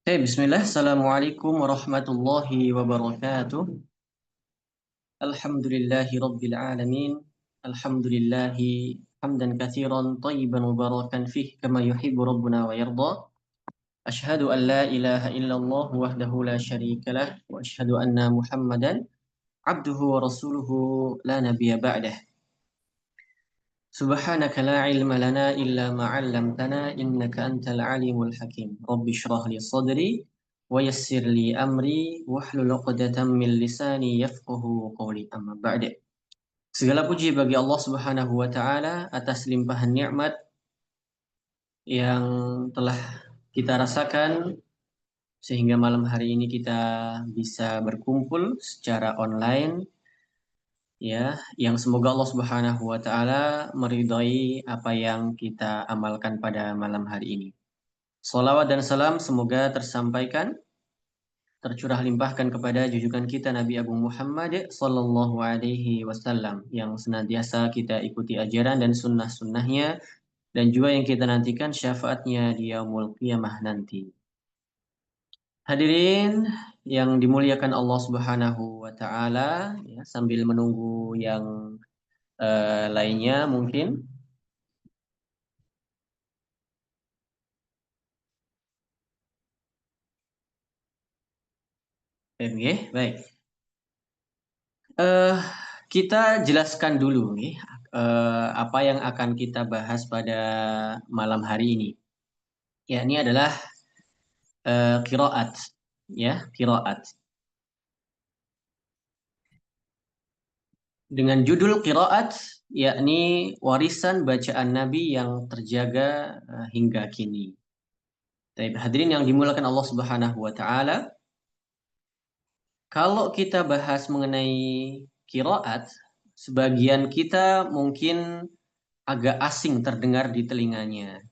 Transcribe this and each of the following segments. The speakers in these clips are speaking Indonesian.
Bismillah. Assalamualaikum warahmatullahi wabarakatuh. Alhamdulillahi rabbil alamin. Alhamdulillahi hamdan katsiran tayyiban mubarakan fih kama yuhibbu rabbuna wa yarda. Ashhadu an la ilaha illallah wahdahu la syarika lah wa ashhadu anna Muhammadan abduhu wa rasuluhu la nabiyya ba'dah. Subhanaka la ilma lana illa ma 'allamtana innaka antal alimul hakim. Rabbi shrah li sadri wa yassir li amri wahlul 'uqdatam min lisani yafqahu qawli amma ba'd. Segala puji bagi Allah Subhanahu wa taala atas limpahan nikmat yang telah kita rasakan sehingga malam hari ini kita bisa berkumpul secara online, ya, yang semoga Allah Subhanahu wa taala meridhai apa yang kita amalkan pada malam hari ini. Salawat dan salam semoga tersampaikan, tercurah limpahkan kepada junjungan kita Nabi Agung Muhammad sallallahu alaihi wasallam yang senantiasa kita ikuti ajaran dan sunnah-sunnahnya dan juga yang kita nantikan syafaatnya di yaumul qiyamah nanti. Hadirin yang dimuliakan Allah Subhanahu wa taala, ya, sambil menunggu yang lainnya mungkin. Baik. Eh, kita jelaskan dulu nih apa yang akan kita bahas pada malam hari ini. Ya, ini adalah qiraat, ya, qiraat. Dengan judul qiraat, yakni warisan bacaan Nabi yang terjaga hingga kini. Baik, hadirin yang dimuliakan Allah Subhanahu wa taala, kalau kita bahas mengenai qiraat, sebagian kita mungkin agak asing terdengar di telinganya,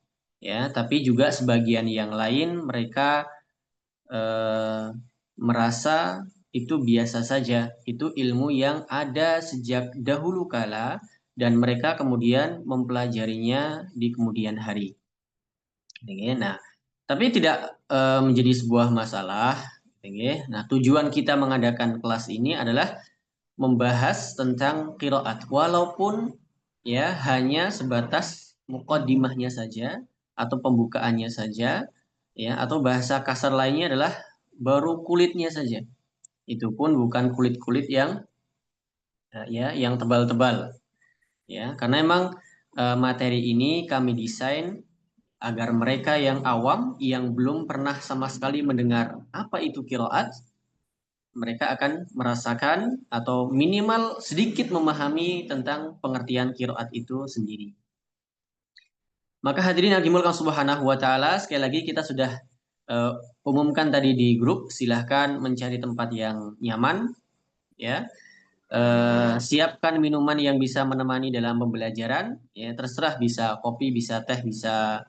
ya, tapi juga sebagian yang lain mereka eh, merasa itu biasa saja, itu ilmu yang ada sejak dahulu kala dan mereka kemudian mempelajarinya di kemudian hari. Nah, tapi tidak menjadi sebuah masalah. Nah, tujuan kita mengadakan kelas ini adalah membahas tentang qiraat, walaupun ya hanya sebatas muqaddimahnya saja atau pembukaannya saja, ya, atau bahasa kasar lainnya adalah baru kulitnya saja. Itu pun bukan kulit-kulit yang ya yang tebal-tebal, ya, karena emang materi ini kami desain agar mereka yang awam yang belum pernah sama sekali mendengar apa itu qiraat, mereka akan merasakan atau minimal sedikit memahami tentang pengertian qiraat itu sendiri. Maka hadirin yang dimulakan subhanahu wa ta'ala, sekali lagi kita sudah umumkan tadi di grup, silahkan mencari tempat yang nyaman, ya. Siapkan minuman yang bisa menemani dalam pembelajaran, ya, terserah bisa kopi, bisa teh, bisa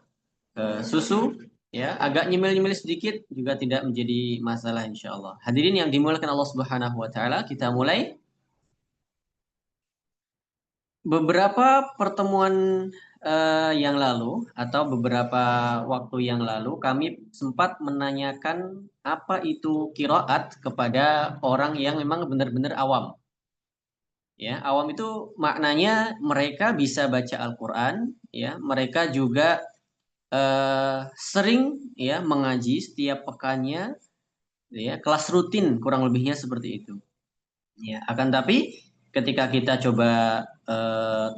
susu, ya, agak nyemil-nyemil sedikit juga tidak menjadi masalah insya Allah. Hadirin yang dimuliakan Allah Subhanahu wa taala, kita mulai. Beberapa pertemuan yang lalu atau beberapa waktu yang lalu kami sempat menanyakan apa itu kiroat kepada orang yang memang benar-benar awam. Ya, awam itu maknanya mereka bisa baca Al-Quran, ya, mereka juga sering ya mengaji setiap pekannya, ya, kelas rutin kurang lebihnya seperti itu. Ya, akan tapi ketika kita coba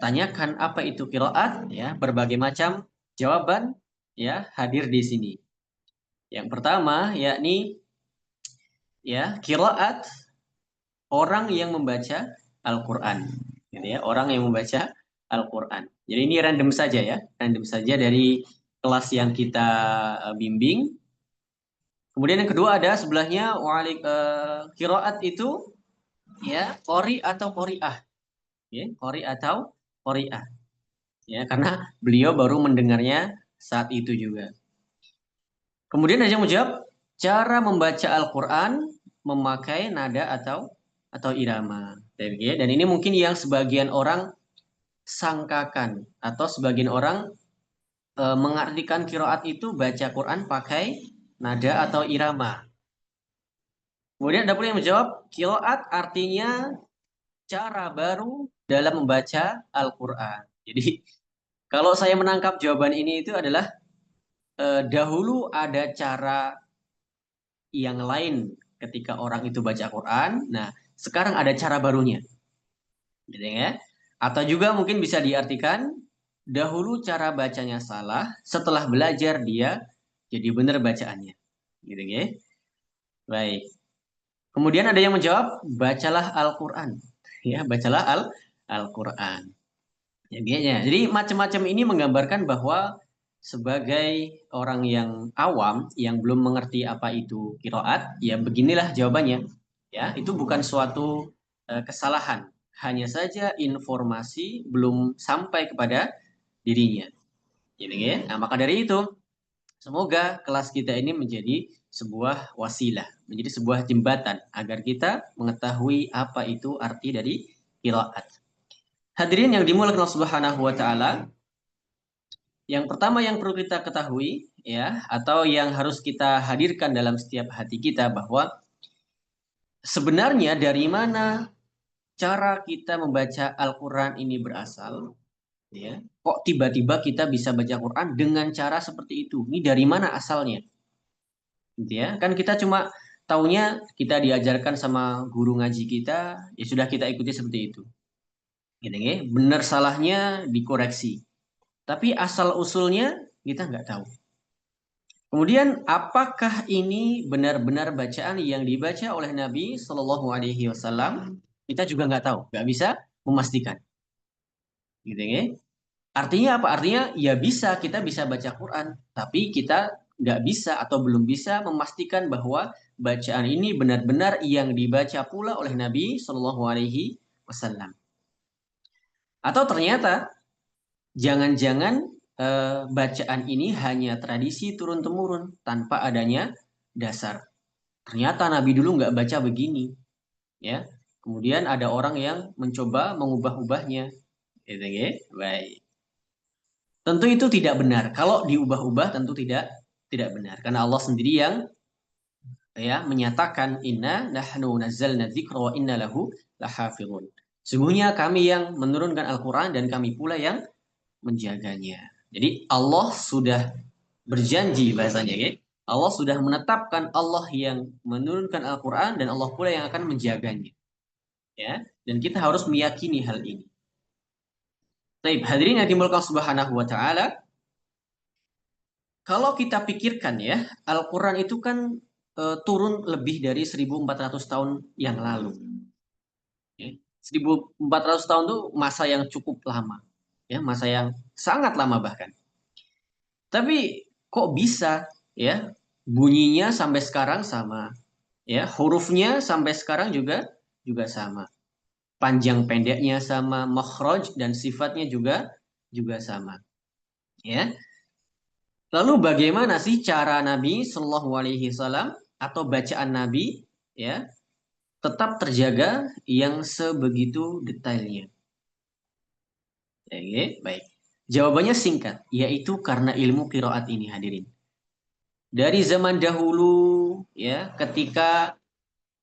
tanyakan apa itu kiroat, ya, berbagai macam jawaban ya hadir di sini. Yang pertama yakni ya kiroat orang yang membaca Al-Quran, gitu ya, orang yang membaca Al-Quran. Jadi ini random saja ya, random saja dari kelas yang kita bimbing. Kemudian yang kedua ada sebelahnya kiroat itu ya qori atau qoriah, ya, qori atau qoriah, ya, karena beliau baru mendengarnya saat itu juga. Kemudian ada yang menjawab cara membaca Al-Quran memakai nada atau irama, ya. Dan ini mungkin yang sebagian orang sangkakan atau sebagian orang mengartikan kiroat itu baca Quran pakai nada atau irama. Kemudian ada pula yang menjawab, kiroat artinya cara baru dalam membaca Al-Quran. Jadi kalau saya menangkap jawaban ini itu adalah dahulu ada cara yang lain ketika orang itu baca Quran. Nah, sekarang ada cara barunya, gitu ya. Atau juga mungkin bisa diartikan dahulu cara bacanya salah, setelah belajar dia jadi benar bacaannya, gitu ya. Baik. Kemudian ada yang menjawab, bacalah Al-Quran. Ya, bacalah Al-Quran. Jadi macam-macam ini menggambarkan bahwa sebagai orang yang awam yang belum mengerti apa itu kiroat, ya beginilah jawabannya. Ya, itu bukan suatu kesalahan, hanya saja informasi belum sampai kepada dirinya. Gitu ya. Nah, maka dari itu, semoga kelas kita ini menjadi sebuah wasilah, menjadi sebuah jembatan agar kita mengetahui apa itu arti dari kiroat. Hadirin yang dimuliakan Allah Subhanahu wa taala, yang pertama yang perlu kita ketahui ya, atau yang harus kita hadirkan dalam setiap hati kita bahwa sebenarnya dari mana cara kita membaca Al-Qur'an ini berasal, ya. Kok tiba-tiba kita bisa baca Quran dengan cara seperti itu? Ini dari mana asalnya? Gitu ya. Kan kita cuma taunya kita diajarkan sama guru ngaji kita, ya sudah kita ikuti seperti itu. Gitu ya. Benar salahnya dikoreksi. Tapi asal usulnya kita nggak tahu. Kemudian apakah ini benar-benar bacaan yang dibaca oleh Nabi Shallallahu Alaihi Wasallam? Kita juga nggak tahu, nggak bisa memastikan. Gitu ya. Artinya apa? Artinya ya bisa kita bisa baca Quran, tapi kita nggak bisa atau belum bisa memastikan bahwa bacaan ini benar-benar yang dibaca pula oleh Nabi Shallallahu Alaihi Wasallam. Atau ternyata jangan-jangan bacaan ini hanya tradisi turun-temurun tanpa adanya dasar. Ternyata Nabi dulu nggak baca begini, ya. Kemudian ada orang yang mencoba mengubah-ubahnya, gitu ya. Baik. Tentu itu tidak benar. Kalau diubah-ubah tentu tidak benar. Karena Allah sendiri yang ya menyatakan inna nahnu nazzalna dzikra wa inna lahu lahafizun. Sungguhnya kami yang menurunkan Al-Qur'an dan kami pula yang menjaganya. Jadi Allah sudah berjanji bahasanya ya. Allah sudah menetapkan Allah yang menurunkan Al-Qur'an dan Allah pula yang akan menjaganya. Ya. Dan kita harus meyakini hal ini. Baik, hadirin yang dimulakan Subhanahu wa taala, kalau kita pikirkan ya, Al-Quran itu kan turun lebih dari 1400 tahun yang lalu. Ya. 1400 tahun itu masa yang cukup lama. Ya, masa yang sangat lama bahkan. Tapi kok bisa ya bunyinya sampai sekarang sama. Ya, hurufnya sampai sekarang juga sama. Panjang pendeknya sama, makhraj dan sifatnya juga sama. Ya. Lalu bagaimana sih cara Nabi Shallallahu Alaihi Wasallam atau bacaan Nabi ya tetap terjaga yang sebegitu detailnya? Oke, baik. Jawabannya singkat, yaitu karena ilmu qiraat ini hadirin. Dari zaman dahulu ya, ketika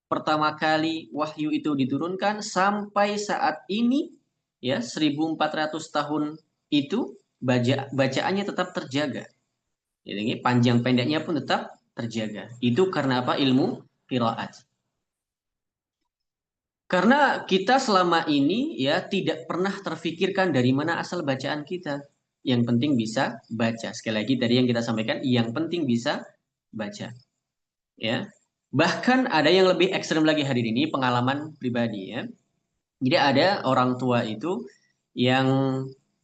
pertama kali wahyu itu diturunkan sampai saat ini ya 1400 tahun itu bacaannya tetap terjaga. Jadi panjang pendeknya pun tetap terjaga. Itu karena apa? Ilmu qiraat. Karena kita selama ini ya tidak pernah terfikirkan dari mana asal bacaan kita. Yang penting bisa baca. Sekali lagi dari yang kita sampaikan, yang penting bisa baca. Ya. Bahkan ada yang lebih ekstrem lagi hari ini, pengalaman pribadi ya. Jadi ada orang tua itu yang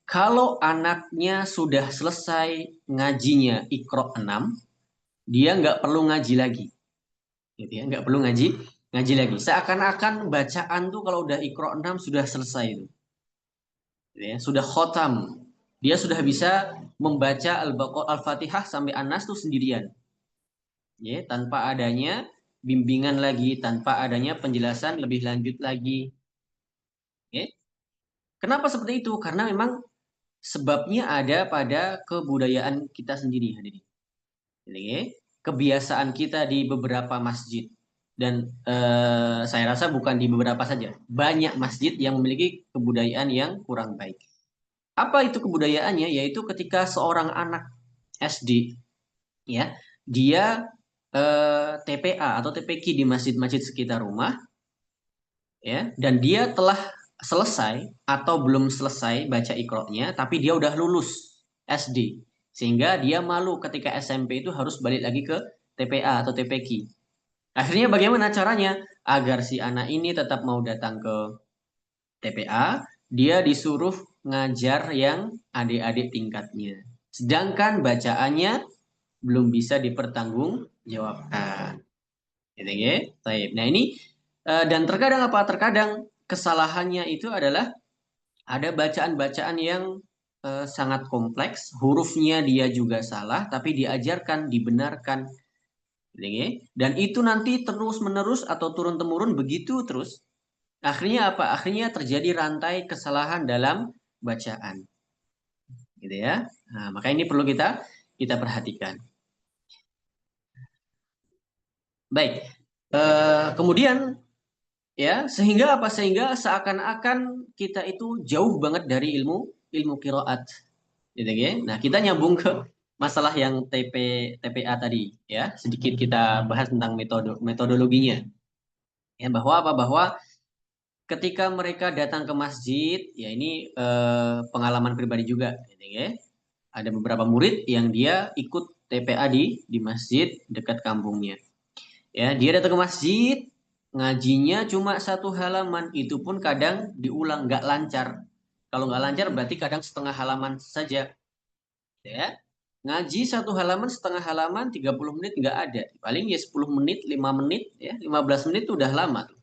kalau anaknya sudah selesai ngajinya Iqra 6, dia nggak perlu ngaji lagi. Gitu ya, nggak perlu ngaji lagi. Seakan-akan bacaan tuh kalau udah Iqra 6 sudah selesai itu. Gitu ya, sudah khotam. Dia sudah bisa membaca Al-Fatihah sampai An-Nas tuh sendirian. Ya, tanpa adanya bimbingan lagi, tanpa adanya penjelasan lebih lanjut lagi. Ya. Kenapa seperti itu? Karena memang sebabnya ada pada kebudayaan kita sendiri hadirin. Gitu ya. kebiasaan kita di beberapa masjid. Dan saya rasa bukan di beberapa saja. Banyak masjid yang memiliki kebudayaan yang kurang baik. Apa itu kebudayaannya? Yaitu ketika seorang anak SD, ya, dia TPA atau TPQ di masjid-masjid sekitar rumah, ya, dan dia telah selesai atau belum selesai baca iqro'nya, tapi dia udah lulus SD, sehingga dia malu ketika SMP itu harus balik lagi ke TPA atau TPQ. Akhirnya bagaimana caranya agar si anak ini tetap mau datang ke TPA? Dia disuruh ngajar yang adik-adik tingkatnya. Sedangkan bacaannya belum bisa dipertanggungjawabkan. Gitu ya. Baik. Nah ini dan terkadang apa? Terkadang kesalahannya itu adalah ada bacaan-bacaan yang sangat kompleks, hurufnya dia juga salah, tapi diajarkan, dibenarkan. Gitu ya. Dan itu nanti terus-menerus atau turun-temurun begitu terus. Akhirnya apa? Akhirnya terjadi rantai kesalahan dalam bacaan. Gitu ya. Nah, maka ini perlu kita perhatikan. Baik. Kemudian ya, sehingga apa? Sehingga seakan-akan kita itu jauh banget dari ilmu ilmu qiraat. Gitu ya. Nah, kita nyambung ke masalah yang TPA tadi ya. Sedikit kita bahas tentang metodologinya. Ya, bahwa apa? Bahwa ketika mereka datang ke masjid, ya ini pengalaman pribadi juga, gitu ya. Ada beberapa murid yang dia ikut TPA di masjid dekat kampungnya. Ya, dia datang ke masjid, ngajinya cuma satu halaman, itu pun kadang diulang nggak lancar. Kalau nggak lancar berarti kadang setengah halaman saja. Ya, ngaji satu halaman, setengah halaman, 30 menit nggak ada. Paling ya 10 menit, 5 menit, ya 15 menit itu udah lama tuh.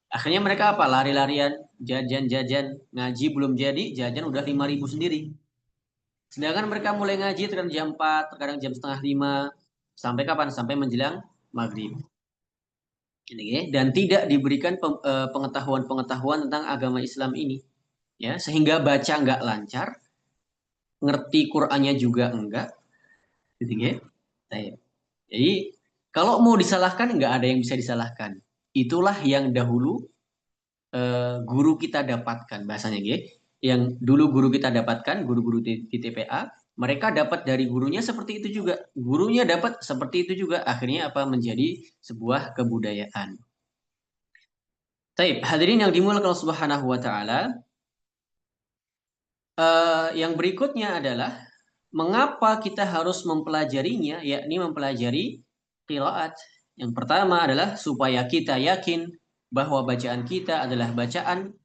Akhirnya mereka apa? Lari-larian, jajan-jajan, ngaji belum jadi, jajan udah 5.000 sendiri. Sedangkan mereka mulai ngaji terkadang jam 4, terkadang jam setengah 5, sampai kapan? Sampai menjelang maghrib. Ini ya. Dan tidak diberikan pengetahuan-pengetahuan tentang agama Islam ini. Ya, sehingga baca nggak lancar, ngerti Qur'annya juga enggak. Gitu ya. Nah, jadi kalau mau disalahkan nggak ada yang bisa disalahkan. Itulah yang dahulu guru kita dapatkan bahasanya gitu. Yang dulu guru kita dapatkan, guru-guru di TPA, mereka dapat dari gurunya seperti itu juga. Gurunya dapat seperti itu juga. Akhirnya apa? Menjadi sebuah kebudayaan. Baik, hadirin yang dimuliakan Allah Subhanahu wa taala, yang berikutnya adalah mengapa kita harus mempelajarinya, yakni mempelajari qiraat. Yang pertama adalah supaya kita yakin bahwa bacaan kita adalah bacaan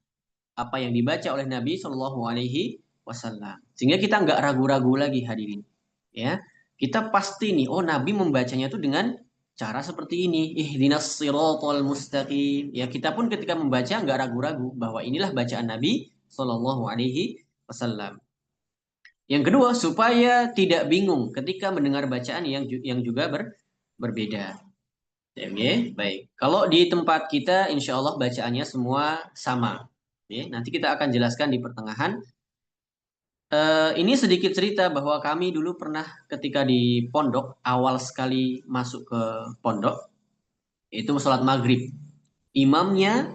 apa yang dibaca oleh Nabi Shallallahu Alaihi Wasallam, sehingga kita nggak ragu-ragu lagi hadirin. Ya, kita pasti nih, oh Nabi membacanya itu dengan cara seperti ini, ihdinas siratal mustaqim. Ya, kita pun ketika membaca nggak ragu-ragu bahwa inilah bacaan Nabi Shallallahu Alaihi Wasallam. Yang kedua, supaya tidak bingung ketika mendengar bacaan yang juga berbeda. Oke, baik. Kalau di tempat kita, insya Allah bacaannya semua sama. Oke, nanti kita akan jelaskan di pertengahan. Ini sedikit cerita bahwa kami dulu pernah ketika di pondok, awal sekali masuk ke pondok, itu sholat maghrib. Imamnya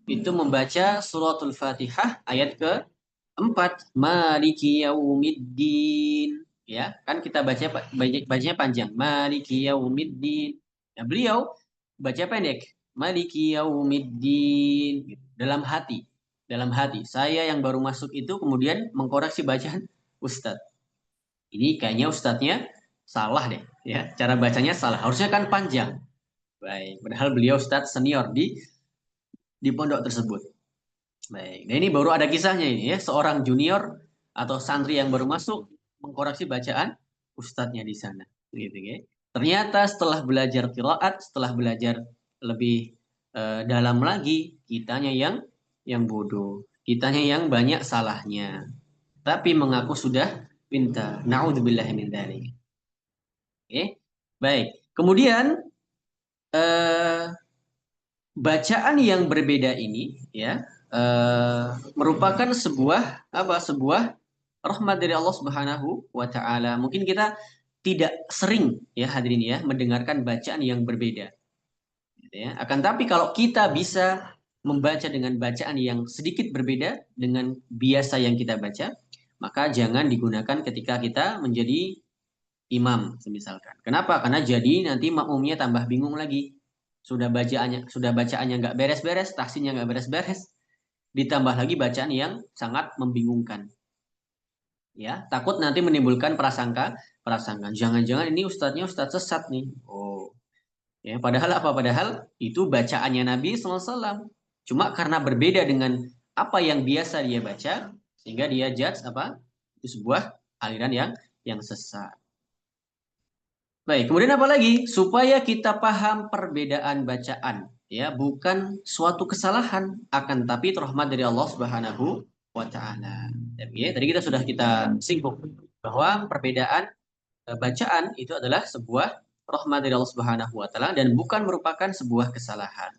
itu membaca suratul Fatihah ayat ke-4. Maliki yaumiddin. Ya, kan kita bacanya panjang. Maliki yaumiddin. Nah, beliau baca pendek. Maliki yaumiddin. Gitu. Dalam hati. Dalam hati. Saya yang baru masuk itu kemudian mengkoreksi bacaan Ustadz. Ini kayaknya Ustadznya salah deh. Ya, cara bacanya salah. Harusnya kan panjang. Baik. Padahal beliau Ustadz senior di pondok tersebut. Baik. Nah ini baru ada kisahnya ini ya. Seorang junior atau santri yang baru masuk mengkoreksi bacaan ustadznya di sana. Gitu ya. Ternyata setelah belajar qiraat, setelah belajar lebih dalam lagi, kitanya yang bodoh. Kitanya yang banyak salahnya. Tapi mengaku sudah pintar. Na'udzubillahi min dzalik. Oke. Baik. Kemudian eh, bacaan yang berbeda ini ya merupakan sebuah rahmat dari Allah Subhanahu wa taala. Mungkin kita tidak sering ya hadirin ya mendengarkan bacaan yang berbeda. Gitu ya. Akan tapi kalau kita bisa membaca dengan bacaan yang sedikit berbeda dengan biasa yang kita baca, maka jangan digunakan ketika kita menjadi imam, misalkan. Kenapa? Karena jadi nanti makmumnya tambah bingung lagi. Sudah bacaannya nggak beres-beres, tahsinnya nggak beres-beres, ditambah lagi bacaan yang sangat membingungkan. Ya, takut nanti menimbulkan prasangka, prasangka. Jangan-jangan ini ustadznya ustadz sesat nih. Oh, ya, padahal apa? Padahal itu bacaannya Nabi SAW. Cuma karena berbeda dengan apa yang biasa dia baca, sehingga dia judge apa? Itu sebuah aliran yang sesat. Baik, kemudian apa lagi? Supaya kita paham perbedaan bacaan, ya, bukan suatu kesalahan, akan tapi itu rahmat dari Allah Subhanahu wa taala. Ya, tadi kita singgung bahwa perbedaan bacaan itu adalah sebuah rahmat dari Allah Subhanahu wa taala dan bukan merupakan sebuah kesalahan.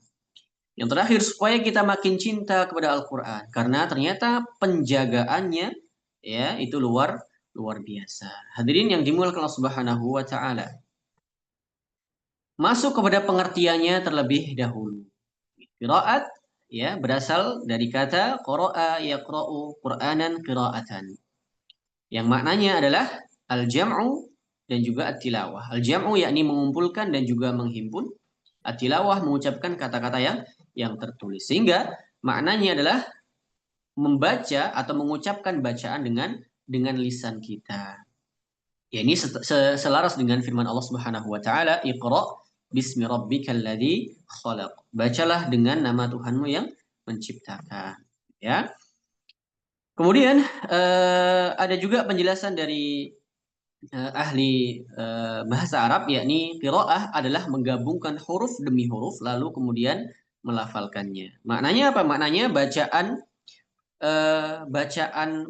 Yang terakhir, supaya kita makin cinta kepada Al-Qur'an karena ternyata penjagaannya ya itu luar luar biasa. Hadirin yang dimuliakan Allah Subhanahu wa taala. Masuk kepada pengertiannya terlebih dahulu. Qiraat ya berasal dari kata qara'a yaqra'u Qur'anan qira'atan. Yang maknanya adalah al-jam'u dan juga at-tilawah. Al-jam'u yakni mengumpulkan dan juga menghimpun. At-tilawah mengucapkan kata-kata yang tertulis. Sehingga maknanya adalah membaca atau mengucapkan bacaan dengan lisan kita. Ya ini selaras dengan firman Allah Subhanahu wa taala, "Iqra bismi rabbikal ladzi khalaq." Bacalah dengan nama Tuhanmu yang menciptakan. Ya. Kemudian ada juga penjelasan dari ahli bahasa Arab, yakni qiraah adalah menggabungkan huruf demi huruf lalu kemudian melafalkannya. Maknanya apa? Maknanya bacaan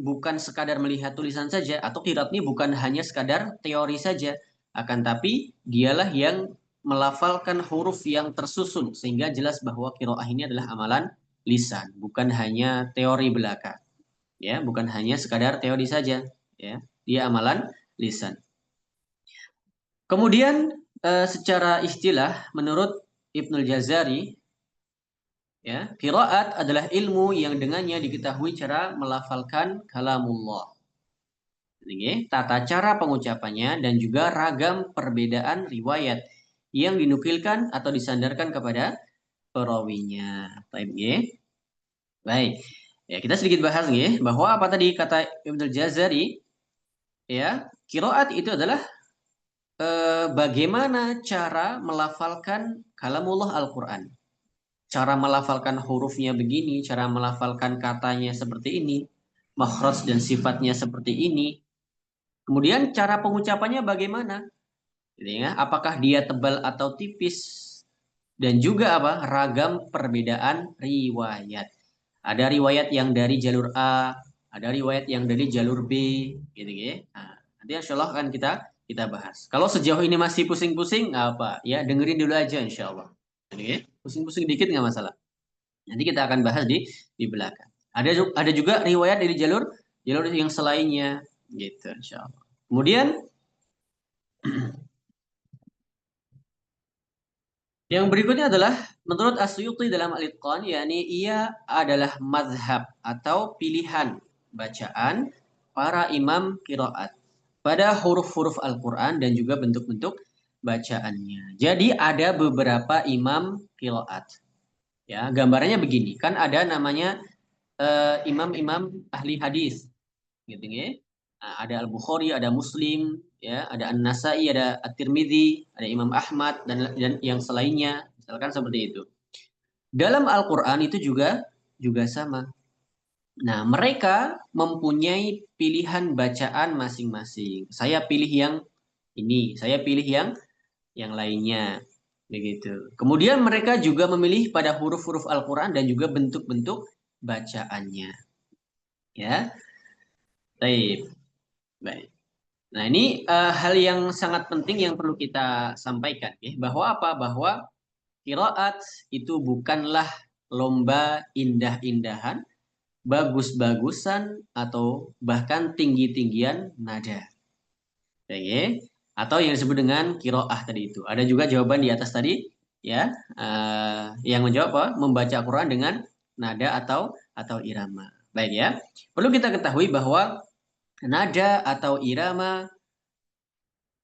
bukan sekadar melihat tulisan saja atau qiraat ini bukan hanya sekadar teori saja, akan tapi dialah yang melafalkan huruf yang tersusun sehingga jelas bahwa qiraah ini adalah amalan lisan, bukan hanya teori belaka. Ya, bukan hanya sekadar teori saja, ya. Dia amalan lisan. Kemudian secara istilah menurut Ibnul Jazari, ya, qiraat adalah ilmu yang dengannya diketahui cara melafalkan kalamullah. Ini tata cara pengucapannya dan juga ragam perbedaan riwayat yang dinukilkan atau disandarkan kepada perawinya. Baik. Ya, kita sedikit bahas nih bahwa apa tadi kata Ibnul Jazari, ya, qiraat itu adalah bagaimana cara melafalkan kalamullah Al-Qur'an. Cara melafalkan hurufnya begini, cara melafalkan katanya seperti ini, makhraj dan sifatnya seperti ini. Kemudian cara pengucapannya bagaimana? Gitu ya, apakah dia tebal atau tipis? Dan juga apa? Ragam perbedaan riwayat. Ada riwayat yang dari jalur A, ada riwayat yang dari jalur B, gitu ya. Nah, nanti insya Allah akan kita bahas. Kalau sejauh ini masih pusing-pusing, apa? Ya dengerin dulu aja insya Allah. Oke, pusing-pusing dikit nggak masalah. Nanti kita akan bahas di belakang. Ada juga riwayat dari jalur jalur yang selainnya, gitu insya Allah. Kemudian yang berikutnya adalah menurut Asyuti dalam Al-Itqan, yakni ia adalah mazhab atau pilihan bacaan para imam qiraat pada huruf-huruf Al-Quran dan juga bentuk-bentuk bacaannya. Jadi ada beberapa imam qiraat. Ya, gambarannya begini, kan ada namanya imam-imam ahli hadis, gitu ya. Nah, ada Al-Bukhari, ada Muslim, ya, ada An-Nasai, ada At-Tirmidzi, ada Imam Ahmad dan yang selainnya, misalkan seperti itu. Dalam Al-Qur'an itu juga sama. Nah, mereka mempunyai pilihan bacaan masing-masing. Saya pilih yang ini, saya pilih yang lainnya, begitu. Kemudian mereka juga memilih pada huruf-huruf Al-Qur'an dan juga bentuk-bentuk bacaannya. Ya, baik. Baik. Nah, ini hal yang sangat penting yang perlu kita sampaikan, ya, bahwa apa? Bahwa qiraat itu bukanlah lomba indah-indahan, bagus-bagusan atau bahkan tinggi-tinggian nada. Ya, ya. atau yang disebut dengan qiraah tadi itu. Ada juga jawaban di atas tadi ya, yang menjawab apa? Membaca Quran dengan nada atau irama. Baik ya. Perlu kita ketahui bahwa nada atau irama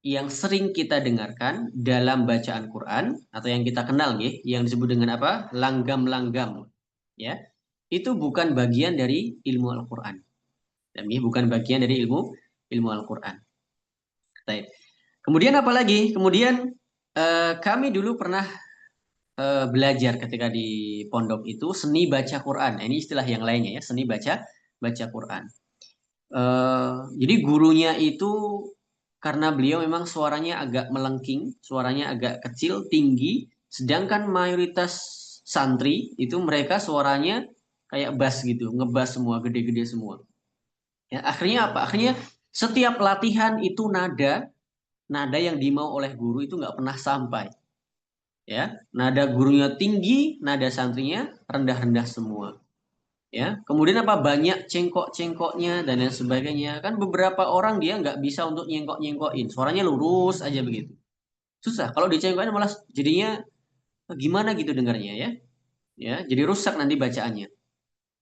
yang sering kita dengarkan dalam bacaan Quran atau yang kita kenal yang disebut dengan apa? Langgam-langgam. Ya. Itu bukan bagian dari ilmu Al-Qur'an. Dan ini bukan bagian dari ilmu Al-Qur'an. Baik. Kemudian apa lagi? Kemudian kami dulu pernah belajar ketika di pondok itu seni baca Quran. Nah, ini istilah yang lainnya ya, seni baca Quran. Jadi gurunya itu karena beliau memang suaranya agak melengking, suaranya agak kecil, tinggi, sedangkan mayoritas santri itu mereka suaranya kayak bass gitu, ngebass semua, gede-gede semua. Ya, akhirnya apa? Akhirnya setiap latihan itu nada yang dimau oleh guru itu nggak pernah sampai. Ya, nada gurunya tinggi, nada santrinya rendah-rendah semua. Ya, kemudian apa banyak cengkok-cengkoknya dan lain sebagainya. Kan beberapa orang dia nggak bisa untuk nyengkok-nyengkokin, suaranya lurus aja begitu. Susah. Kalau dicengkokin malah jadinya gimana gitu dengarnya ya. Ya, jadi rusak nanti bacaannya.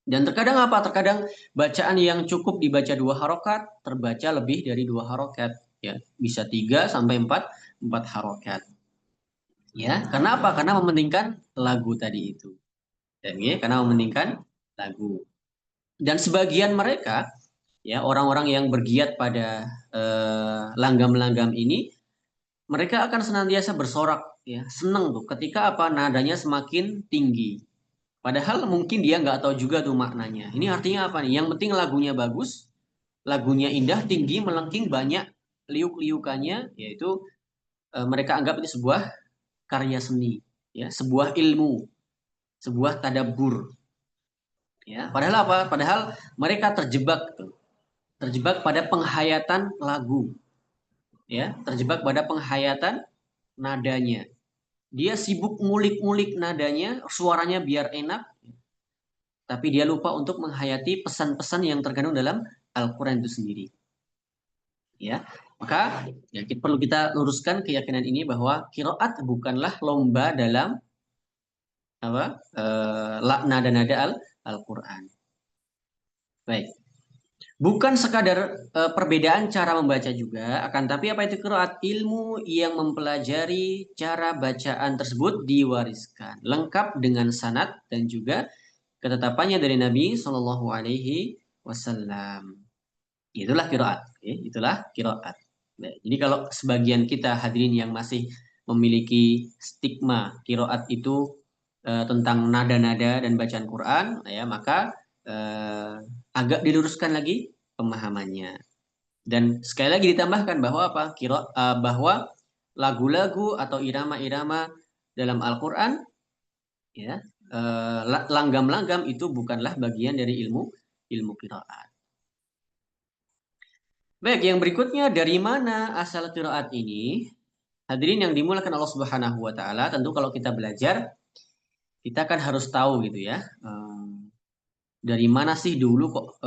Dan terkadang apa? Terkadang bacaan yang cukup dibaca 2 harokat terbaca lebih dari 2 harokat. Ya, bisa 3 sampai 4 harokat. Ya, karena apa? Karena mementingkan lagu tadi itu. Dan ya, karena mementingkan lagu. Dan sebagian mereka, ya orang-orang yang bergiat pada langgam-langgam ini, mereka akan senantiasa bersorak, ya seneng tuh ketika apa nadanya semakin tinggi. Padahal mungkin dia nggak tahu juga tuh maknanya. Ini artinya apa nih? Yang penting lagunya bagus, lagunya indah, tinggi, melengking, banyak liuk-liukannya, yaitu mereka anggap itu sebuah karya seni, ya sebuah ilmu, sebuah tadabbur. Ya, padahal apa? Padahal mereka terjebak pada penghayatan lagu, ya, terjebak pada penghayatan nadanya. Dia sibuk ngulik-ngulik nadanya, suaranya biar enak, tapi dia lupa untuk menghayati pesan-pesan yang terkandung dalam Al-Quran itu sendiri. Ya, maka ya, perlu kita luruskan keyakinan ini bahwa kiroat bukanlah lomba dalam apa nada-nada Al-Quran. Baik. Bukan sekadar perbedaan cara membaca juga, akan tapi apa itu qiraat? Ilmu yang mempelajari cara bacaan tersebut diwariskan, lengkap dengan sanad dan juga ketetapannya dari Nabi Shallallahu Alaihi Wasallam. Itulah qiraat, itulah qiraat. Nah, jadi kalau sebagian kita hadirin yang masih memiliki stigma qiraat itu tentang nada-nada dan bacaan Quran, ya maka eh, agak diluruskan lagi pemahamannya. Dan sekali lagi ditambahkan bahwa apa? Bahwa lagu-lagu atau irama-irama dalam Al-Qur'an ya, langgam-langgam itu bukanlah bagian dari ilmu qiraat. Baik, yang berikutnya dari mana asal qiraat ini? Hadirin yang dimulakan Allah Subhanahu wa taala, tentu kalau kita belajar kita kan harus tahu gitu ya. Dari mana sih dulu kok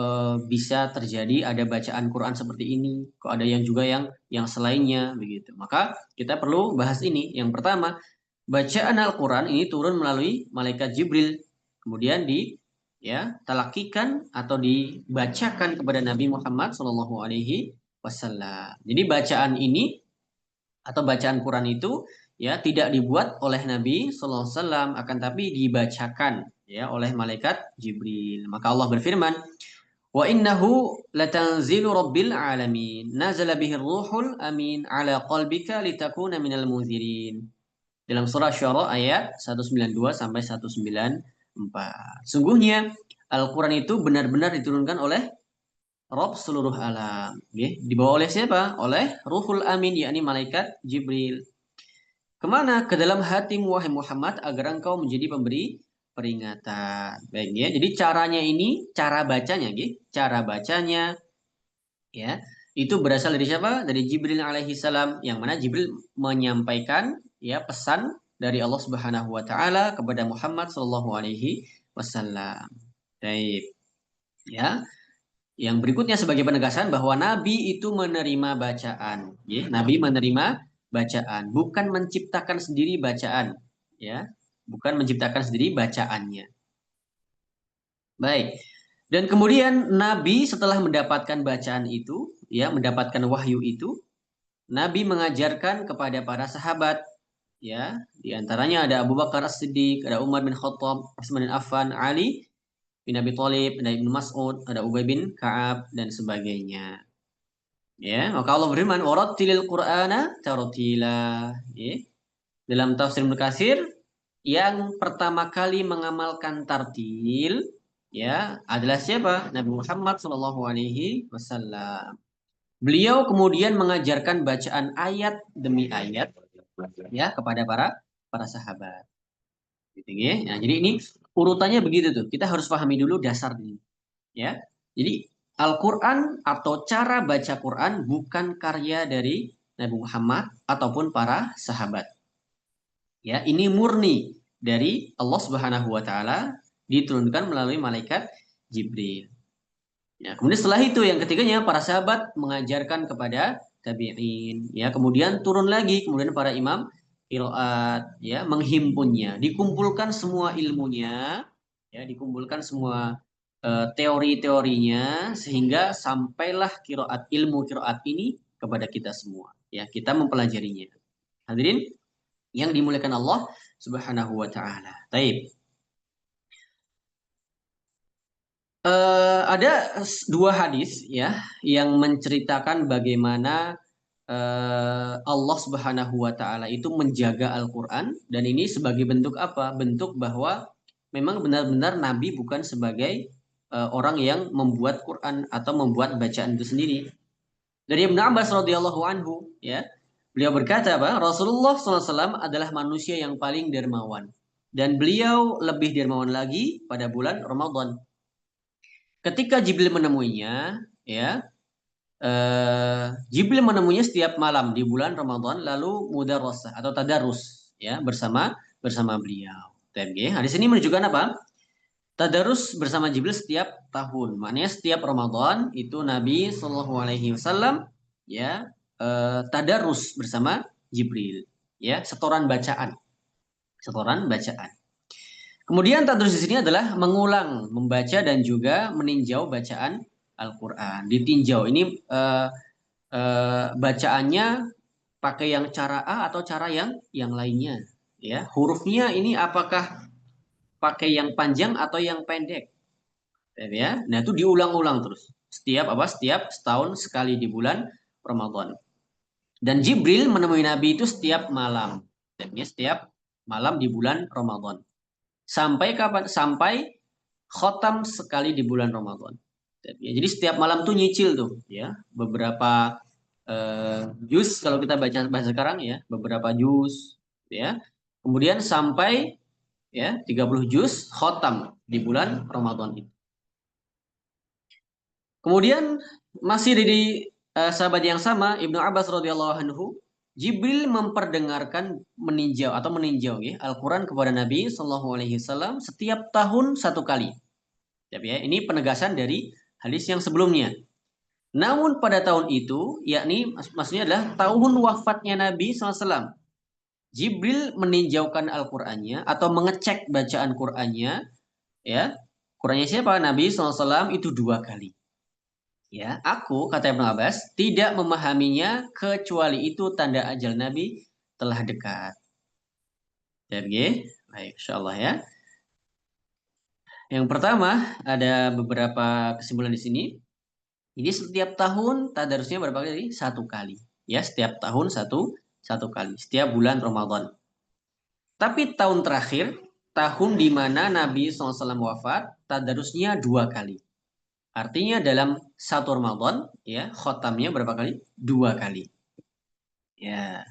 bisa terjadi ada bacaan Quran seperti ini? Kok ada yang juga yang selainnya begitu. Maka kita perlu bahas ini. Yang pertama, bacaan Al-Quran ini turun melalui malaikat Jibril. Kemudian talakikan atau dibacakan kepada Nabi Muhammad SAW. Jadi bacaan ini atau bacaan Quran itu ya tidak dibuat oleh Nabi SAW akan tapi dibacakan ya oleh malaikat Jibril. Maka Allah berfirman, "Wa innahu latanzilu rabbil alamin. Nazala bihi ruhul amin ala qalbika litakuna minal munzirin." Dalam surah Syura ayat 192 sampai 194. Sungguhnya Al-Quran itu benar-benar diturunkan oleh Rob seluruh alam. Dibawa oleh siapa? Oleh Ruhul Amin, yakni malaikat Jibril. Kemana? Ke dalam hatimu wahai Muhammad agar engkau menjadi pemberi peringatan. Baik ya. Jadi caranya ini, cara bacanya cara bacanya ya, itu berasal dari siapa? Dari Jibril alaihi salam yang mana Jibril menyampaikan ya pesan dari Allah Subhanahu wa taala kepada Muhammad sallallahu alaihi wasallam. Baik. Ya. Yang berikutnya sebagai penegasan bahwa Nabi itu menerima bacaan, ya. Nabi menerima bacaan, bukan menciptakan sendiri bacaan, ya, bukan menciptakan sendiri bacaannya. Baik. Dan kemudian Nabi setelah mendapatkan bacaan itu, ya, mendapatkan wahyu itu, Nabi mengajarkan kepada para sahabat, ya, di antaranya ada Abu Bakar As-Siddiq, ada Umar bin Khattab, Utsman bin Affan, Ali bin Abi Thalib, ada Ibnu Mas'ud, ada Ubay bin Ka'ab dan sebagainya. Ya, maka Allah berfirman, "Warattilil Qur'ana tartila." Ya. Dalam tafsir Ibnu Katsir, yang pertama kali mengamalkan tartil, ya, adalah siapa? Nabi Muhammad Shallallahu alaihi wasallam. Beliau kemudian mengajarkan bacaan ayat demi ayat, ya, kepada para sahabat. Gitu, ya. Nah, jadi ini urutannya begitu tuh. Kita harus pahami dulu dasar ini, ya. Jadi Al-Quran atau cara baca Quran bukan karya dari Nabi Muhammad ataupun para sahabat. Ya, ini murni dari Allah Subhanahu wa taala, diturunkan melalui malaikat Jibril. Ya, kemudian setelah itu yang ketiganya para sahabat mengajarkan kepada tabi'in, ya, kemudian turun lagi kemudian para imam qiraat, ya, menghimpunnya, dikumpulkan semua ilmunya, ya, dikumpulkan semua teori-teorinya sehingga sampailah ilmu qiraat ini kepada kita semua, ya, kita mempelajarinya. Hadirin yang dimuliakan Allah Subhanahu wa taala. Taib. Ada dua hadis, ya, yang menceritakan bagaimana Allah Subhanahu wa taala itu menjaga Al-Qur'an, dan ini sebagai bentuk apa? Bentuk bahwa memang benar-benar Nabi bukan sebagai orang yang membuat Quran atau membuat bacaan itu sendiri. Dari Ibnu Abbas radhiyallahu anhu, ya, beliau berkata, Rasulullah SAW adalah manusia yang paling dermawan, dan beliau lebih dermawan lagi pada bulan Ramadan. Ketika Jibril menemuinya, ya, Jibril menemuinya setiap malam di bulan Ramadan, lalu mudarosah atau tadarus, ya, bersama beliau. TMG. Nah, di sini menunjukkan apa? Tadarus bersama Jibril setiap tahun. Maknanya setiap Ramadan itu Nabi Shallallahu Alaihi Wasallam, ya, tadarus bersama Jibril, ya, setoran bacaan, setoran bacaan. Kemudian tadarus di sini adalah mengulang, membaca dan juga meninjau bacaan Al-Quran. Ditinjau ini bacaannya pakai yang cara A atau cara yang lainnya. Ya, hurufnya ini apakah pakai yang panjang atau yang pendek? Ya, nah itu diulang-ulang terus. Setiap setahun sekali di bulan Ramadan. Dan Jibril menemui Nabi itu setiap malam. Ya, setiap malam di bulan Ramadan. Sampai kapan? Sampai khotam sekali di bulan Ramadan. Ya, jadi setiap malam tuh nyicil tuh, ya, beberapa juz kalau kita baca bahasa sekarang, ya, beberapa juz, ya. Kemudian sampai, ya, 30 juz khotam di bulan Ramadan itu. Kemudian masih dari sahabat yang sama, Ibnu Abbas radhiyallahu anhu, Jibril memperdengarkan meninjau, ya, Al-Quran kepada Nabi Shallallahu Alaihi Wasallam setiap tahun satu kali. Ya, ini penegasan dari hadis yang sebelumnya. Namun pada tahun itu, yakni maksudnya adalah tahun wafatnya Nabi SAW, Jibril meninjaukan Al-Qur'annya atau mengecek bacaan Qur'annya, ya. Qur'annya siapa? Nabi SAW itu 2 kali. Ya, aku, kata Ibnu Abbas, tidak memahaminya kecuali itu tanda ajal Nabi telah dekat. Ya, baik, insyaallah, ya. Yang pertama, ada beberapa kesimpulan di sini. Jadi setiap tahun tadarusnya berapa kali? 1 kali. Ya, setiap tahun satu kali. Setiap bulan Ramadan. Tapi tahun terakhir, tahun di mana Nabi SAW wafat, tadarusnya 2 kali. Artinya dalam satu Ramadan, ya, khotamnya berapa kali? 2 kali. Ya.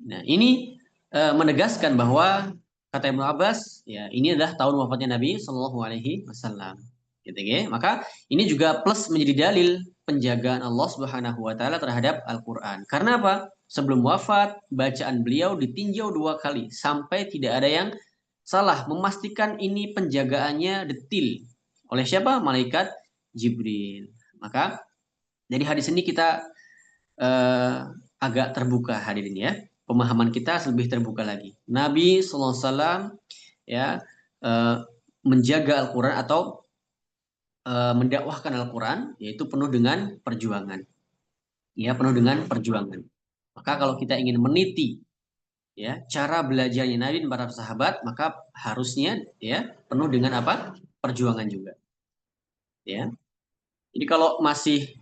Nah, ini menegaskan bahwa kata Ibnu Abbas, ya, ini adalah tahun wafatnya Nabi Shallallahu Alaihi Wasallam. Gitu, ya. Maka ini juga plus menjadi dalil penjagaan Allah Subhanahu Wa Taala terhadap Al-Quran. Karena apa? Sebelum wafat, bacaan beliau ditinjau 2 kali sampai tidak ada yang salah, memastikan ini penjagaannya detil oleh siapa? Malaikat Jibril. Maka dari hadis ini kita agak terbuka hadirin ya. Pemahaman kita lebih terbuka lagi. Nabi SAW ya menjaga Al-Quran atau mendakwahkan Al-Quran yaitu penuh dengan perjuangan. Ya, penuh dengan perjuangan. Maka kalau kita ingin meniti ya cara belajarnya Nabi dan para sahabat, maka harusnya ya penuh dengan apa? Perjuangan juga. Ya. Jadi kalau masih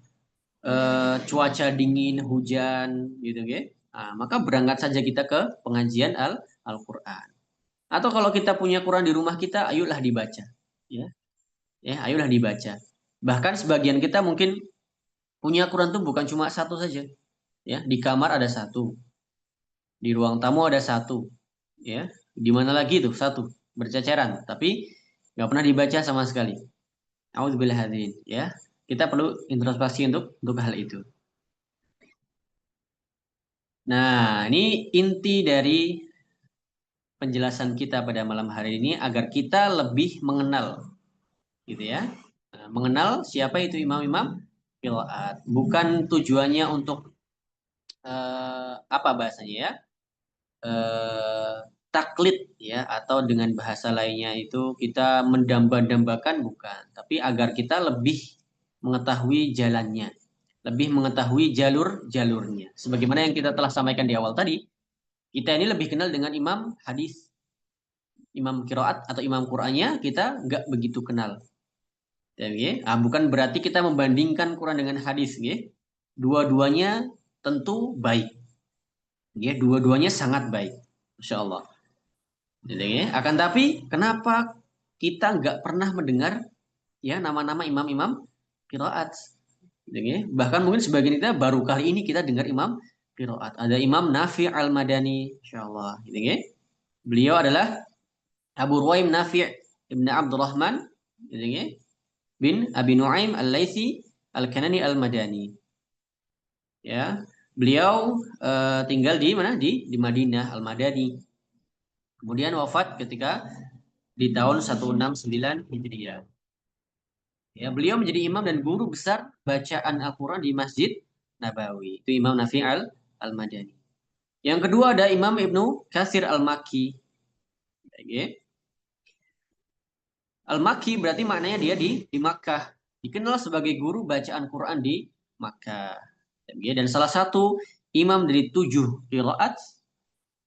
cuaca dingin, hujan gitu ya. Nah, maka berangkat saja kita ke pengajian Al-Qur'an. Atau kalau kita punya Quran di rumah kita, ayolah dibaca. Ya. Ya, ayolah dibaca. Bahkan sebagian kita mungkin punya Quran tuh bukan cuma satu saja. Ya, di kamar ada satu, di ruang tamu ada satu, ya. Di mana lagi tuh satu, berceceran, tapi nggak pernah dibaca sama sekali. Auzubillah hadirin, ya. Kita perlu introspeksi untuk hal itu. Nah, ini inti dari penjelasan kita pada malam hari ini agar kita lebih mengenal, gitu ya. Nah, mengenal siapa itu imam-imam qiraat. Bukan tujuannya untuk apa bahasanya ya? eh, taklid ya atau dengan bahasa lainnya itu kita mendamba-dambakan bukan, tapi agar kita lebih mengetahui jalannya, lebih mengetahui jalur-jalurnya. Sebagaimana yang kita telah sampaikan di awal tadi, kita ini lebih kenal dengan imam hadis, imam kiroat atau imam Qur'annya kita nggak begitu kenal. Ya, ya. Bukan berarti kita membandingkan Quran dengan hadis, ya. Dua-duanya tentu baik, ya. Dua-duanya sangat baik, Insya Allah. Gitu ya. Akan tapi kenapa kita nggak pernah mendengar ya nama-nama imam-imam qiraat? Gitu ya. Bahkan mungkin sebagian kita baru kali ini kita dengar imam qiraat. Ada Imam Nafi' Al-Madani, insyaallah. Gitu ya. Beliau adalah Abu Ruwaim Nafi' Ibn Abdurrahman gitu ya, bin Abi Nuaim Al-Laitsi Al-Kanani Al-Madani. Ya. Beliau tinggal di mana? Di Madinah Al-Madani. Kemudian wafat ketika di tahun 169 Hijriah. Ya, beliau menjadi imam dan guru besar bacaan Al-Quran di Masjid Nabawi. Itu Imam Nafi' Al-Madani. Yang kedua ada Imam Ibnu Katsir Al-Makki. Ya. Al-Makki berarti maknanya dia di Makkah. Dikenal sebagai guru bacaan Quran di Makkah. Ya, dan salah satu imam dari 7 qiraat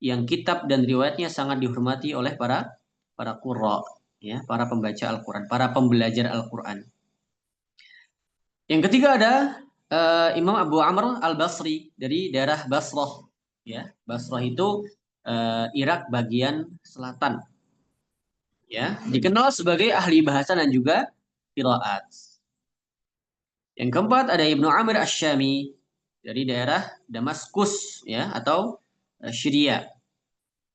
yang kitab dan riwayatnya sangat dihormati oleh para qurra, ya, para pembaca Al-Quran, para pembelajar Al-Quran. Yang ketiga ada Imam Abu Amr Al-Basri dari daerah Basrah. Ya, Basrah itu Irak bagian selatan. Ya, dikenal sebagai ahli bahasa dan juga qiraat. Yang keempat ada Ibnu Amir Asy-Syami dari daerah Damaskus ya atau Syria.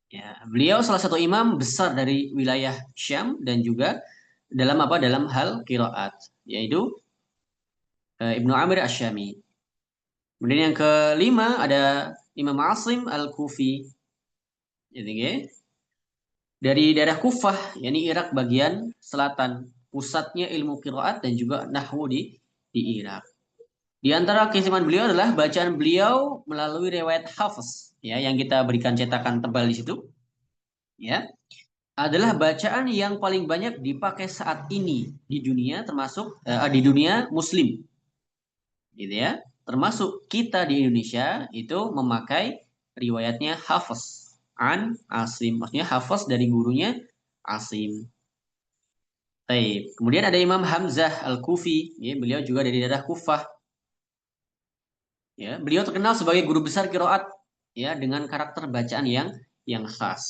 Ya, beliau salah satu imam besar dari wilayah Syam dan juga dalam apa? Dalam hal qiraat, yaitu Ibnu Amir Asy-Syami. Kemudian yang kelima ada Imam Asim Al-Kufi. Gitu, ya. Dari daerah Kufah, yakni Irak bagian selatan. Pusatnya ilmu qiraat dan juga nahwu di Irak. Di antara keistimewaan beliau adalah bacaan beliau melalui riwayat Hafiz, ya, yang kita berikan cetakan tebal di situ, ya, adalah bacaan yang paling banyak dipakai saat ini di dunia, termasuk di dunia Muslim, gitu ya. Termasuk kita di Indonesia itu memakai riwayatnya Hafiz an Asim, maksudnya Hafiz dari gurunya Asim. Baik. Kemudian ada Imam Hamzah Al-Kufi, ya, beliau juga dari daerah Kufah. Ya, beliau terkenal sebagai guru besar qiraat ya dengan karakter bacaan yang khas.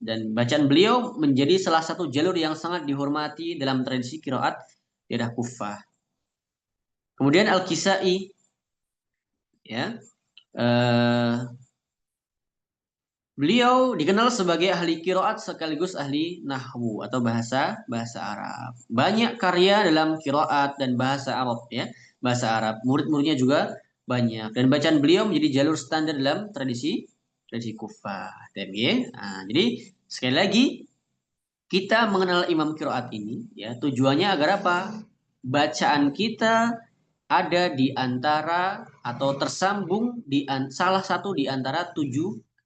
Dan bacaan beliau menjadi salah satu jalur yang sangat dihormati dalam tradisi qiraat daerah Kufah. Kemudian Al-Kisai ya. Eh, Beliau dikenal sebagai ahli qiraat sekaligus ahli nahwu atau bahasa bahasa Arab. Banyak karya dalam qiraat dan bahasa Arab ya, bahasa Arab. Murid-muridnya juga banyak dan bacaan beliau menjadi jalur standar dalam tradisi Kufah. Ya. Nah, jadi sekali lagi kita mengenal imam qiraat ini ya tujuannya agar apa? Bacaan kita ada di antara atau tersambung di salah satu di antara 7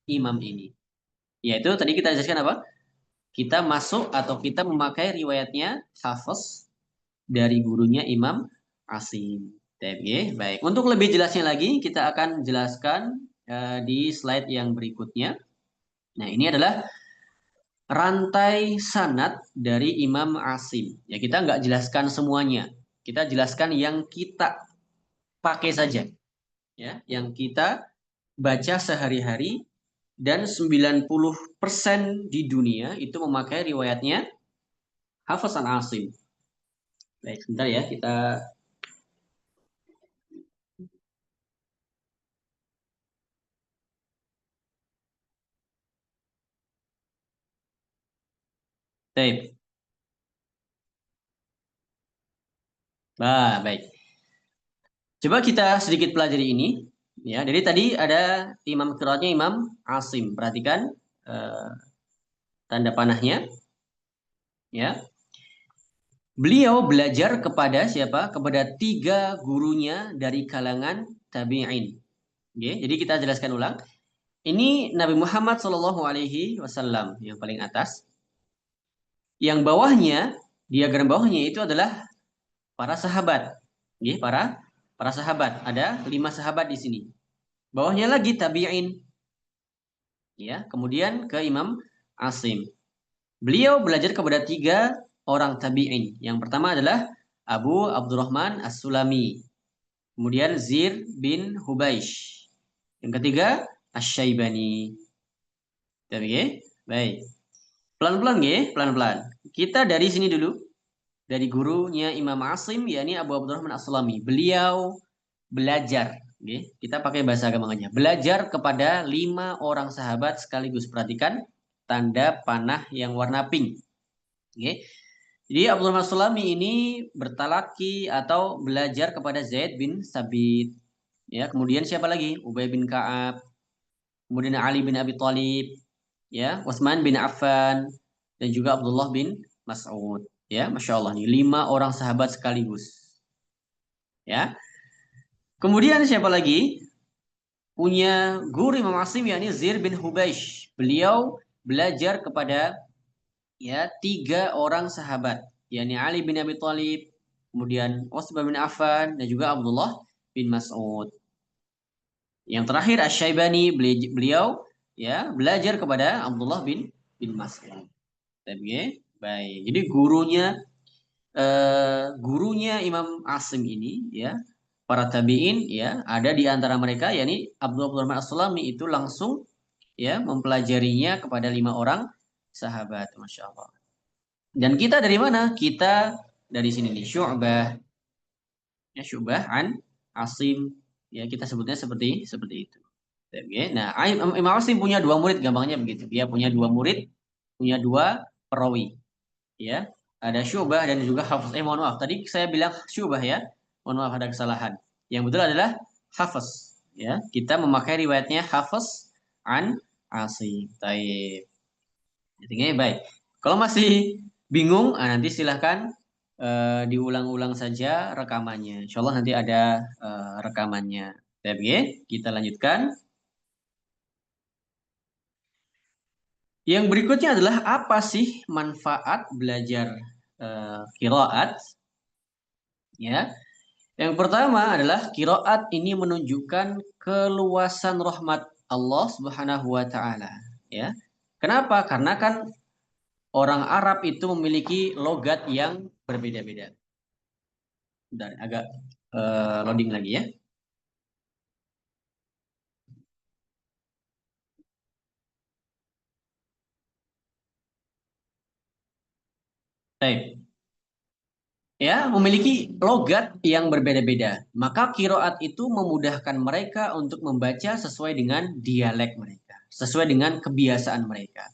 imam ini. Yaitu tadi kita jelaskan apa? Kita masuk atau kita memakai riwayatnya Hafiz dari gurunya Imam Asim. Baik. Untuk lebih jelasnya lagi, kita akan jelaskan di slide yang berikutnya. Nah, ini adalah rantai sanad dari Imam Asim. Ya, kita nggak jelaskan semuanya. Kita jelaskan yang kita pakai saja. Ya, yang kita baca sehari-hari dan 90% di dunia itu memakai riwayatnya Hafiz an Asim. Baik, sebentar ya, kita tape. Baik. Coba kita sedikit pelajari ini. Ya, jadi tadi ada imam qiraatnya Imam Asim. Perhatikan eh, tanda panahnya. Ya, beliau belajar kepada siapa? Kepada 3 gurunya dari kalangan tabi'in. Oke, jadi kita jelaskan ulang. Ini Nabi Muhammad SAW yang paling atas. Yang bawahnya, diagram bawahnya itu adalah para sahabat. Oke, para sahabat. Ada 5 sahabat di sini. Bawahnya lagi tabi'in. Ya, kemudian ke Imam Asim. Beliau belajar kepada 3 orang tabi'in. Yang pertama adalah Abu Abdurrahman As-Sulami. Kemudian Zir bin Hubaish. Yang ketiga Asy-Syaibani. Baik. Pelan-pelan ya, pelan-pelan. Kita dari sini dulu. Dari gurunya Imam Asim, yakni Abu Abdurrahman As-Sulami. Beliau belajar. Kita pakai bahasa gampangnya. Belajar kepada 5 orang sahabat sekaligus. Perhatikan tanda panah yang warna pink. Jadi Abdurrahman As-Sulami ini bertalaki atau belajar kepada Zaid bin Sabit. Ya, kemudian siapa lagi? Ubay bin Ka'ab. Kemudian Ali bin Abi Thalib. Ya, Utsman bin Affan dan juga Abdullah bin Mas'ud. Ya, Masya Allah nih 5 orang sahabat sekaligus. Ya, kemudian siapa lagi? Punya guru Imam Asim yakni Zir bin Hubaish. Beliau belajar kepada 3 orang sahabat, yakni Ali bin Abi Thalib, kemudian Utsman bin Affan dan juga Abdullah bin Mas'ud. Yang terakhir Asy-Syaibani, beliau ya belajar kepada Abdullah bin Mas'ud. Baik. Jadi gurunya Imam Asim ini ya para tabiin ya ada di antara mereka yakni Abdullah bin As-Sulami itu langsung ya mempelajarinya kepada 5 orang sahabat. Masya Allah. Dan kita dari mana? Kita dari sini nih Syu'bah. Ya Syu'bah an Asim. Ya kita sebutnya seperti itu. Oke. Nah, Imam Asim punya 2 murid gampangnya begitu. Dia punya 2 murid, punya 2 perawi. Ya, ada Syu'bah dan juga Hafiz. Mohon maaf, tadi saya bilang Syu'bah ya. Mohon maaf ada kesalahan. Yang betul adalah Hafiz. Ya, kita memakai riwayatnya Hafiz an Asim. Taib. Jadi baik. Kalau masih bingung, nanti silahkan diulang-ulang saja rekamannya. Insya Allah nanti ada rekamannya. Baik, ya. Kita lanjutkan. Yang berikutnya adalah apa sih manfaat belajar qiraat? Ya, yang pertama adalah qiraat ini menunjukkan keluasan rahmat Allah Subhanahu wa taala, ya. Kenapa? Karena kan orang Arab itu memiliki logat yang berbeda-beda. Dan agak loading lagi ya. Baik. Ya, memiliki logat yang berbeda-beda. Maka kiroat itu memudahkan mereka untuk membaca sesuai dengan dialek mereka, sesuai dengan kebiasaan mereka.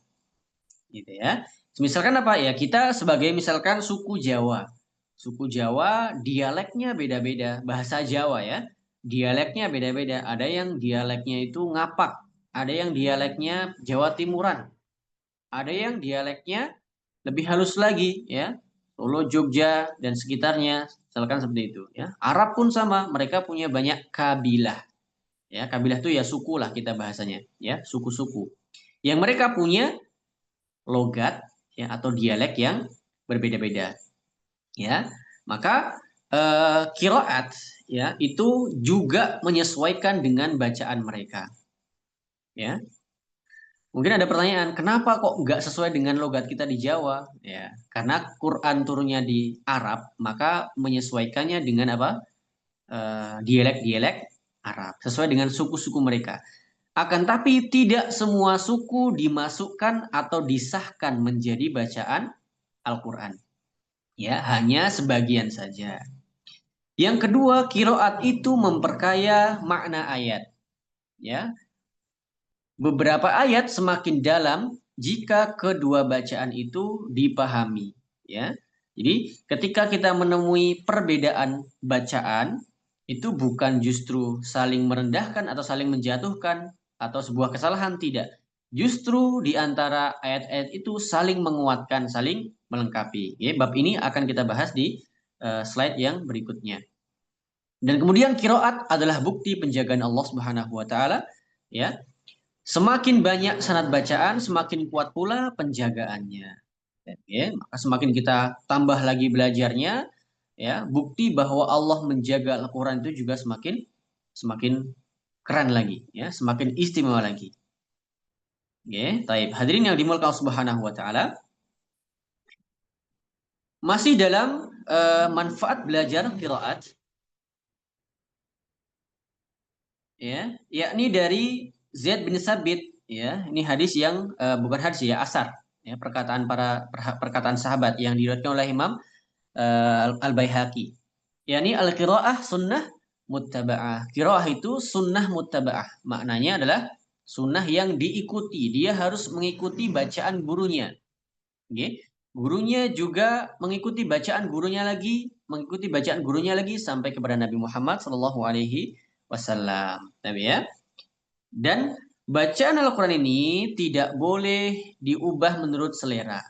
Gitu ya. Misalkan apa ya? Kita sebagai misalkan suku Jawa. Suku Jawa dialeknya beda-beda, bahasa Jawa ya. Dialeknya beda-beda. Ada yang dialeknya itu ngapak, ada yang dialeknya Jawa Timuran, ada yang dialeknya lebih halus lagi ya. Solo, Jogja dan sekitarnya, misalkan seperti itu ya. Arab pun sama, mereka punya banyak kabilah. Ya, kabilah itu ya suku lah kita bahasanya, ya, suku-suku. Yang mereka punya logat ya atau dialek yang berbeda-beda, ya. Maka qiraat ya itu juga menyesuaikan dengan bacaan mereka, ya. Mungkin ada pertanyaan, kenapa kok nggak sesuai dengan logat kita di Jawa? Ya, karena Quran turunnya di Arab, maka menyesuaikannya dengan apa? Dialek-dialek Arab, sesuai dengan suku-suku mereka. Akan tapi tidak semua suku dimasukkan atau disahkan menjadi bacaan Al-Quran. Ya, hanya sebagian saja. Yang kedua, kiroat itu memperkaya makna ayat. Ya, beberapa ayat semakin dalam jika kedua bacaan itu dipahami. Ya, jadi ketika kita menemui perbedaan bacaan itu bukan justru saling merendahkan atau saling menjatuhkan atau sebuah kesalahan, tidak. Justru di antara ayat-ayat itu saling menguatkan, saling melengkapi. Ya, bab ini akan kita bahas di slide yang berikutnya. Dan kemudian kiroat adalah bukti penjagaan Allah Subhanahu wa taala, ya. Semakin banyak sanad bacaan, semakin kuat pula penjagaannya. Ya, maka semakin kita tambah lagi belajarnya, ya, bukti bahwa Allah menjaga Al-Qur'an itu juga semakin semakin keren lagi, ya, semakin istimewa lagi. Oke, taib. Hadirin yang dimuliakan Allah Subhanahu wa taala, masih dalam manfaat belajar qiraat, ya, yakni dari Zaid bin Sabit, ya. Ini hadis yang bukan hadis ya, asar, ya, perkataan sahabat yang diriwayatkan oleh Imam Al-Baihaqi. Yani al-qiraah sunnah muttaba'ah. Qiraah itu sunnah muttaba'ah. Maknanya adalah sunnah yang diikuti. Dia harus mengikuti bacaan gurunya. Okay? Gurunya juga mengikuti bacaan gurunya lagi, mengikuti bacaan gurunya lagi sampai kepada Nabi Muhammad Shallallahu Alaihi Wasallam. Nabi ya. Dan bacaan Al-Quran ini tidak boleh diubah menurut selera,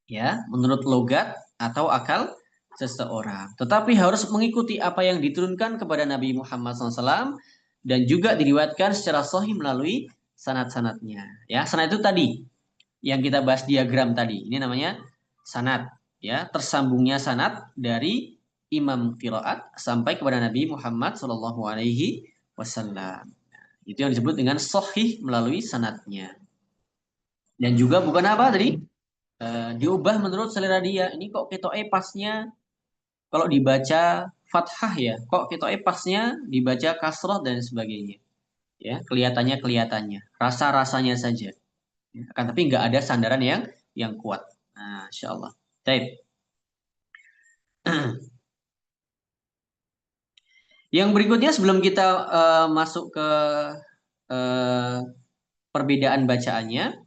ya, menurut logat atau akal seseorang. Tetapi harus mengikuti apa yang diturunkan kepada Nabi Muhammad SAW dan juga diriwayatkan secara sahih melalui sanad-sanadnya. Ya, sanad itu tadi yang kita bahas diagram tadi. Ini namanya sanad, ya, tersambungnya sanad dari imam qiraat sampai kepada Nabi Muhammad Shallallahu Alaihi Wasallam. Itu yang disebut dengan sahih melalui sanadnya. Dan juga bukan apa tadi? Diubah menurut selera dia. Ini kok ketoe pasnya kalau dibaca fathah ya, kok ketoe pasnya dibaca kasroh dan sebagainya. Ya, kelihatannya, rasa-rasanya saja. Ya, akan tapi nggak ada sandaran yang kuat. Nah, insya Allah. Baik. Yang berikutnya sebelum kita masuk ke uh, perbedaan bacaannya,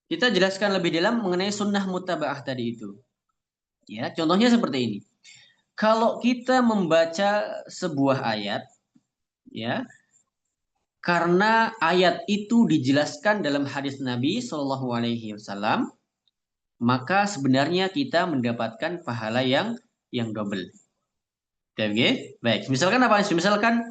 kita jelaskan lebih dalam mengenai sunnah mutaba'ah tadi itu. Ya, contohnya seperti ini. Kalau kita membaca sebuah ayat, ya, karena ayat itu dijelaskan dalam hadis Nabi Shallallahu Alaihi Wasallam, maka sebenarnya kita mendapatkan pahala yang double. Oke, baik. Misalkan apa? Misalkan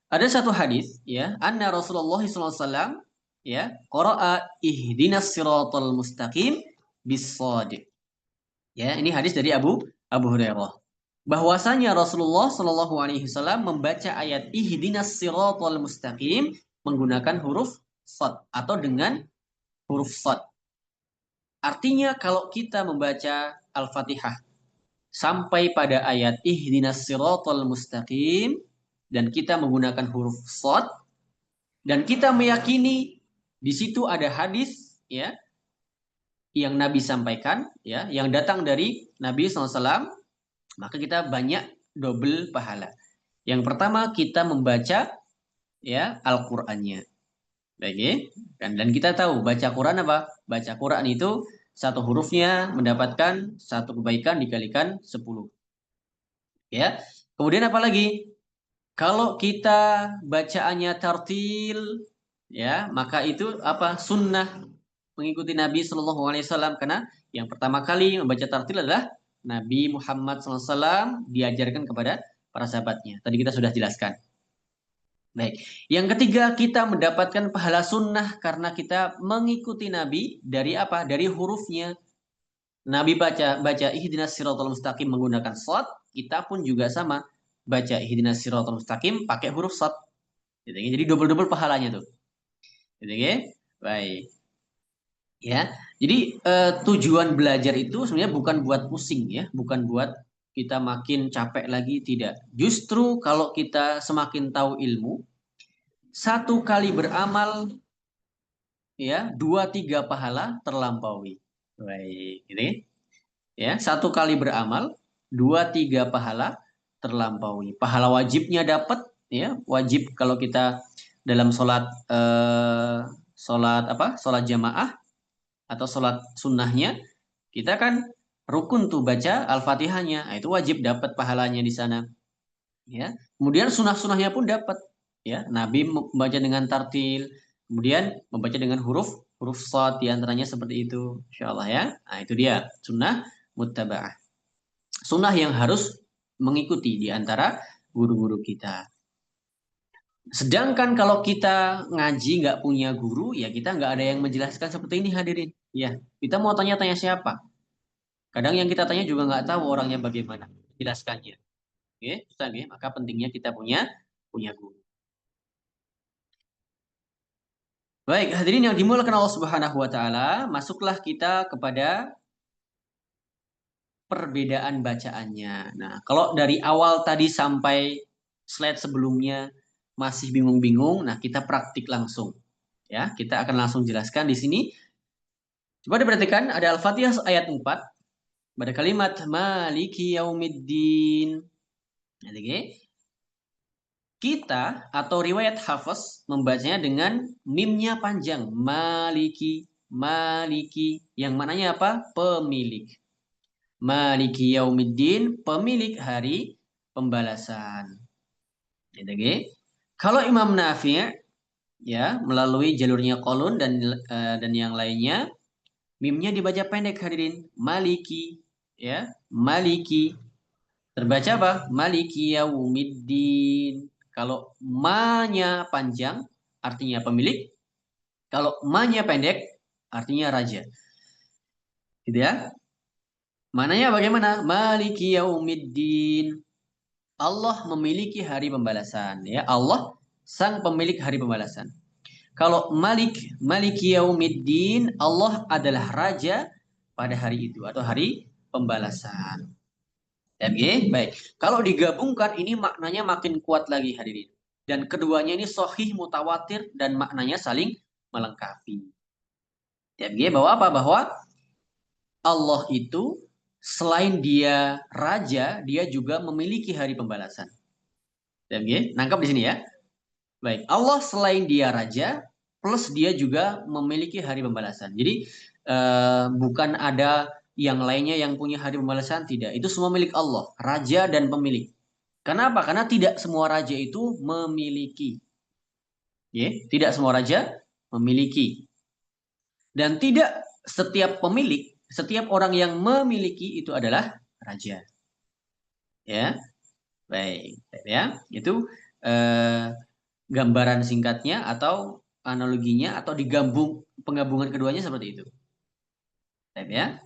ada satu hadis, ya, anna Rasulullah SAW, ya, qara'a ihdinas siratal mustaqim bis-shad. Ya, ini hadis dari Abu Hurairah. Bahwasanya Rasulullah Shallallahu Alaihi Wasallam membaca ayat ihdinas siratal mustaqim menggunakan huruf shad atau dengan huruf shad. Artinya kalau kita membaca Al-Fatihah sampai pada ayat ihdinas siratal mustaqim dan kita menggunakan huruf shad dan kita meyakini di situ ada hadis, ya, yang Nabi sampaikan, ya, yang datang dari Nabi SAW, maka kita banyak double pahala. Yang pertama kita membaca, ya, Al-Qur'annya. Baik, ya? Dan kita tahu baca Quran apa? Baca Quran itu satu hurufnya mendapatkan satu kebaikan dikalikan 10. Ya. Kemudian apa lagi? Kalau kita bacaannya tartil, ya, maka itu apa? Sunnah. mengikuti Nabi Shallallahu Alaihi Wasallam karena yang pertama kali membaca tartil adalah Nabi Muhammad SAW diajarkan kepada para sahabatnya. Tadi kita sudah jelaskan. Baik. Yang ketiga, kita mendapatkan pahala sunnah karena kita mengikuti Nabi dari apa? Dari hurufnya. Nabi baca ihdinas siratal mustaqim menggunakan shad, kita pun juga sama. Baca ihdinas siratal mustaqim pakai huruf shad. Gitu, jadi double-double pahalanya tuh. Gitu, baik. Ya. Jadi tujuan belajar itu sebenarnya bukan buat pusing ya, bukan buat kita makin capek lagi, tidak. Justru kalau kita semakin tahu ilmu, satu kali beramal ya 2-3 pahala terlampaui. Baik, gitu ya. Satu kali beramal 2-3 pahala terlampaui. Pahala wajibnya dapat ya, wajib kalau kita dalam sholat jamaah atau sholat sunnahnya kita kan rukun tuh baca Al-Fatihahnya. Nah, itu wajib dapat pahalanya di sana. Ya. Kemudian sunnah-sunnahnya pun dapat ya. Nabi membaca dengan tartil, kemudian membaca dengan huruf shad di antaranya seperti itu. Insyaallah ya. Nah, itu dia sunnah muttaba'ah. Sunnah yang harus mengikuti di antara guru-guru kita. Sedangkan kalau kita ngaji nggak punya guru, ya kita nggak ada yang menjelaskan seperti ini hadirin. Ya, kita mau tanya-tanya siapa? Kadang yang kita tanya juga nggak tahu orangnya bagaimana jelaskannya. Oke, Ustaz, ya. Maka pentingnya kita punya guru. Baik, hadirin yang dimuliakan Allah Subhanahu wa taala, masuklah kita kepada perbedaan bacaannya. Nah, kalau dari awal tadi sampai slide sebelumnya masih bingung-bingung, nah kita praktik langsung. Ya, kita akan langsung jelaskan di sini. Coba diperhatikan ada Al-Fatihah ayat 4 pada kalimat Maliki Yaumiddin. Oke. Kita atau riwayat Hafiz membacanya dengan mimnya panjang. Maliki, Maliki. Yang mananya apa? Pemilik. Maliki Yaumiddin, pemilik hari pembalasan. Gitu, kalau Imam Nafi' ya melalui jalurnya Qalun dan yang lainnya, mimnya dibaca pendek hadirin. Maliki, ya, Maliki. Terbaca apa? Maliki Yaumiddin. Kalau ma-nya panjang, artinya pemilik. Kalau ma-nya pendek, artinya raja. Gitu ya. Mananya bagaimana? Maliki Yaumiddin. Allah memiliki hari pembalasan. Ya, Allah sang pemilik hari pembalasan. Kalau Maliki Yaumiddin, Allah adalah raja pada hari itu atau hari pembalasan. MG, baik. Kalau digabungkan ini maknanya makin kuat lagi hadirin. Dan keduanya ini sahih mutawatir dan maknanya saling melengkapi. MG bahwa apa? Bahwa Allah itu selain dia raja, dia juga memiliki hari pembalasan. MG, nangkap di sini ya. Baik, Allah selain dia raja, plus dia juga memiliki hari pembalasan. Jadi bukan ada yang lainnya yang punya hari pembalasan, tidak. Itu semua milik Allah, raja dan pemilik. Kenapa? Karena tidak semua raja itu memiliki. Ya, tidak semua raja memiliki. Dan tidak setiap pemilik, setiap orang yang memiliki itu adalah raja. Ya, baik. Ya, itu gambaran singkatnya atau analoginya atau penggabungan keduanya seperti itu. Baik ya.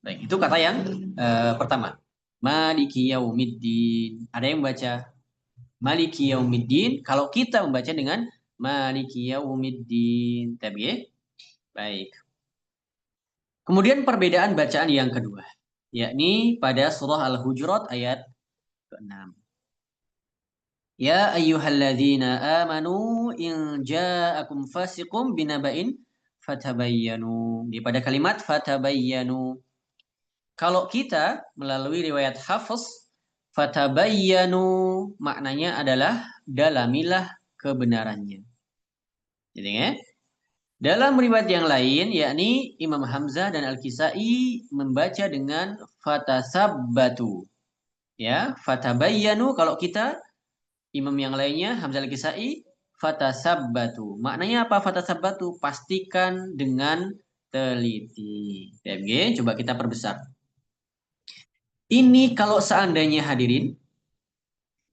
Baik, itu kata yang pertama. Maliki yaumiddin. Ada yang baca Maliki yaumiddin. Kalau kita membaca dengan Maliki yaumiddin. Tapi ya. Baik. Kemudian perbedaan bacaan yang kedua, yakni pada surah Al-Hujurat ayat ke-6. Ya ayyuhalladzina amanu in ja'akum fasiqum binaba'in fatabayyanu. Di pada kalimat fatabayyanu. Kalau kita melalui riwayat Hafiz, fatabayyanu maknanya adalah dalamilah kebenarannya. Jadi ya. Dalam riwayat yang lain, yakni Imam Hamzah dan Al-Kisai membaca dengan fatasabbatu. Ya, fatabayyanu. Kalau kita imam yang lainnya Hamzah Al-Kisai fatasabbatu. Maknanya apa fatasabbatu? Pastikan dengan teliti. TMG, coba kita perbesar. Ini kalau seandainya hadirin,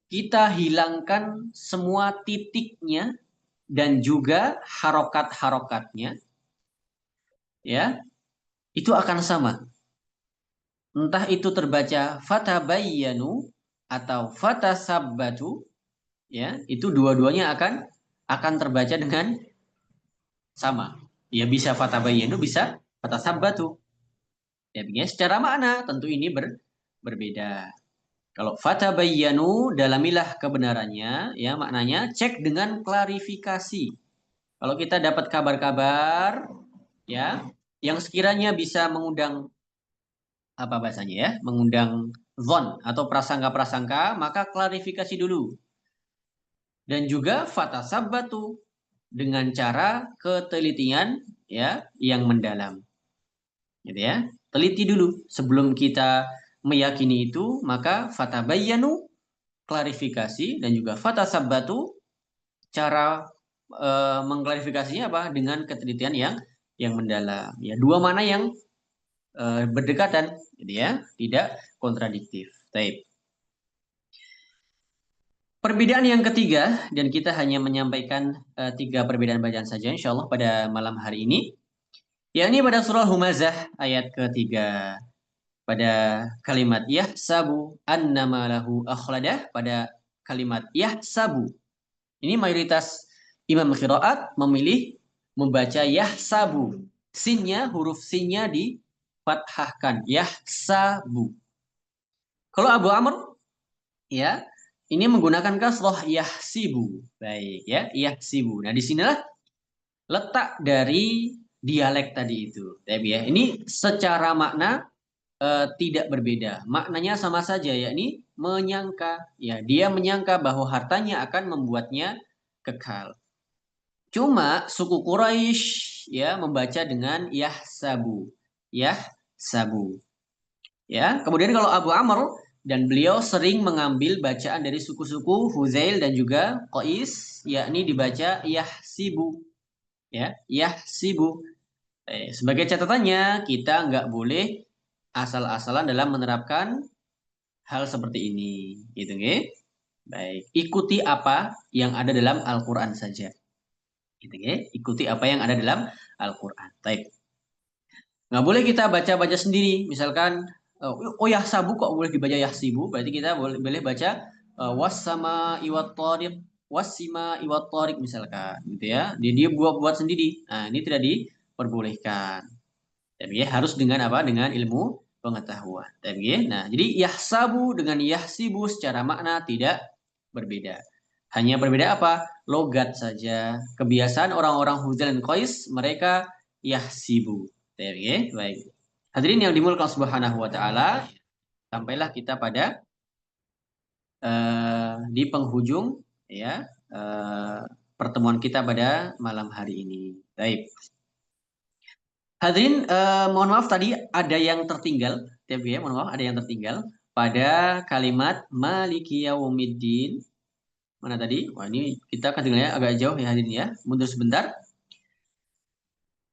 kita hilangkan semua titiknya dan juga harokat-harokatnya, ya, itu akan sama. Entah itu terbaca fatabayyanu atau fatasabbatu, ya, itu dua-duanya akan terbaca dengan sama. Ya bisa fatabayyanu, bisa fatasabbatu. Ya, secara makna tentu ini berbeda. Kalau fatabayyanu, dalamilah kebenarannya, ya maknanya cek dengan klarifikasi. Kalau kita dapat kabar-kabar, ya, yang sekiranya bisa mengundang apa bahasanya ya, mengundang zon atau prasangka-prasangka, maka klarifikasi dulu. Dan juga fatasabbatu dengan cara ketelitian ya yang mendalam. Gitu ya. Teliti dulu sebelum kita meyakini itu, maka fatabayyanu klarifikasi dan juga fatasabbatu cara mengklarifikasinya apa dengan ketelitian yang mendalam. Ya, dua mana yang berdekatan, gitu ya, tidak kontradiktif. Baik. Perbedaan yang ketiga, dan kita hanya menyampaikan 3 perbedaan bacaan saja insya Allah pada malam hari ini, yakni pada surah Humazah ayat ketiga. Pada kalimat yahsabu annama lahu akhladah, pada kalimat yahsabu. Ini mayoritas imam qiraat memilih membaca yahsabu. Sinnya, huruf sinnya difathahkan. Yahsabu. Kalau Abu Amr, ya, ini menggunakan kasroh yahsibu. Baik ya, yahsibu. Nah, disinilah letak dari dialek tadi itu. Tapi ya, ini secara makna tidak berbeda. Maknanya sama saja, yakni menyangka. Ya, dia menyangka bahwa hartanya akan membuatnya kekal. Cuma suku Quraisy ya membaca dengan yahsabu. Yahsabu. Ya, kemudian kalau Abu Amr dan beliau sering mengambil bacaan dari suku-suku Huzail dan juga Qais, yakni dibaca yahsibu. Ya, yahsibu. Sebagai catatannya, kita nggak boleh asal-asalan dalam menerapkan hal seperti ini, gitu nggih? Baik, ikuti apa yang ada dalam Al-Qur'an saja. Gitu nggih? Ikuti apa yang ada dalam Al-Qur'an. Baik. Nggak boleh kita baca-baca sendiri. Misalkan, oh yahsabu kok boleh dibaca yahsibu, berarti kita boleh baca wassama iwat thoriq, wassima iwat thoriq misalkan, gitu ya. Dia buat sendiri. Nah, ini tidak diperbolehkan. Tapi ya harus dengan apa? Dengan ilmu pengetahuan. Tapi ya, nah, jadi yahsabu dengan yahsibu secara makna tidak berbeda. Hanya berbeda apa? Logat saja. Kebiasaan orang-orang Huzail dan Qais, mereka yahsibu. Ya, baik. Hadirin yang dimulakan Subhanahu wa taala, sampailah kita pada di penghujung ya pertemuan kita pada malam hari ini. Baik. Hadirin, mohon maaf tadi ada yang tertinggal, ya, mohon maaf ada yang tertinggal pada kalimat Maliki Yaumiddin. Mana tadi? Wah, ini kita ketinggalannya agak jauh ya hadirin ya. Mundur sebentar.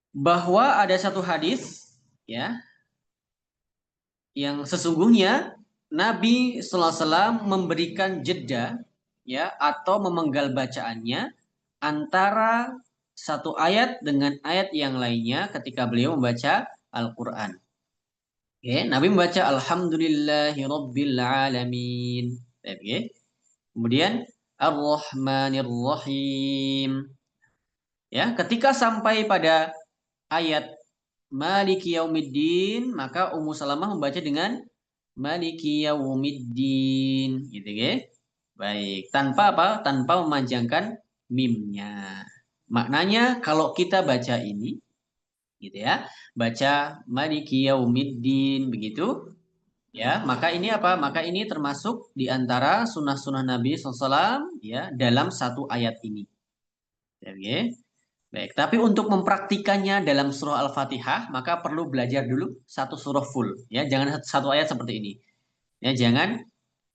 Bahwa ada satu hadis ya yang sesungguhnya Nabi sallallahu alaihi wasallam memberikan jeda ya atau memenggal bacaannya antara satu ayat dengan ayat yang lainnya ketika beliau membaca Al-Qur'an. Oke, Nabi membaca Alhamdulillahirabbil alamin. Oke. Kemudian Ar-Rahmanir-Rahim. Ya, ketika sampai pada ayat Maliki Yaumiddin, maka Ummu Salamah membaca dengan Maliki Yaumiddin, gitu ya. Baik, tanpa apa? Tanpa memanjangkan mimnya. Maknanya kalau kita baca ini gitu ya, baca Maliki Yaumiddin begitu, ya, maka ini apa? Maka ini termasuk di antara sunnah-sunnah Nabi SAW ya dalam satu ayat ini. Ya, oke. Baik, tapi untuk mempraktikannya dalam surah Al-Fatihah, maka perlu belajar dulu satu surah full. Ya, jangan satu ayat seperti ini. Ya, jangan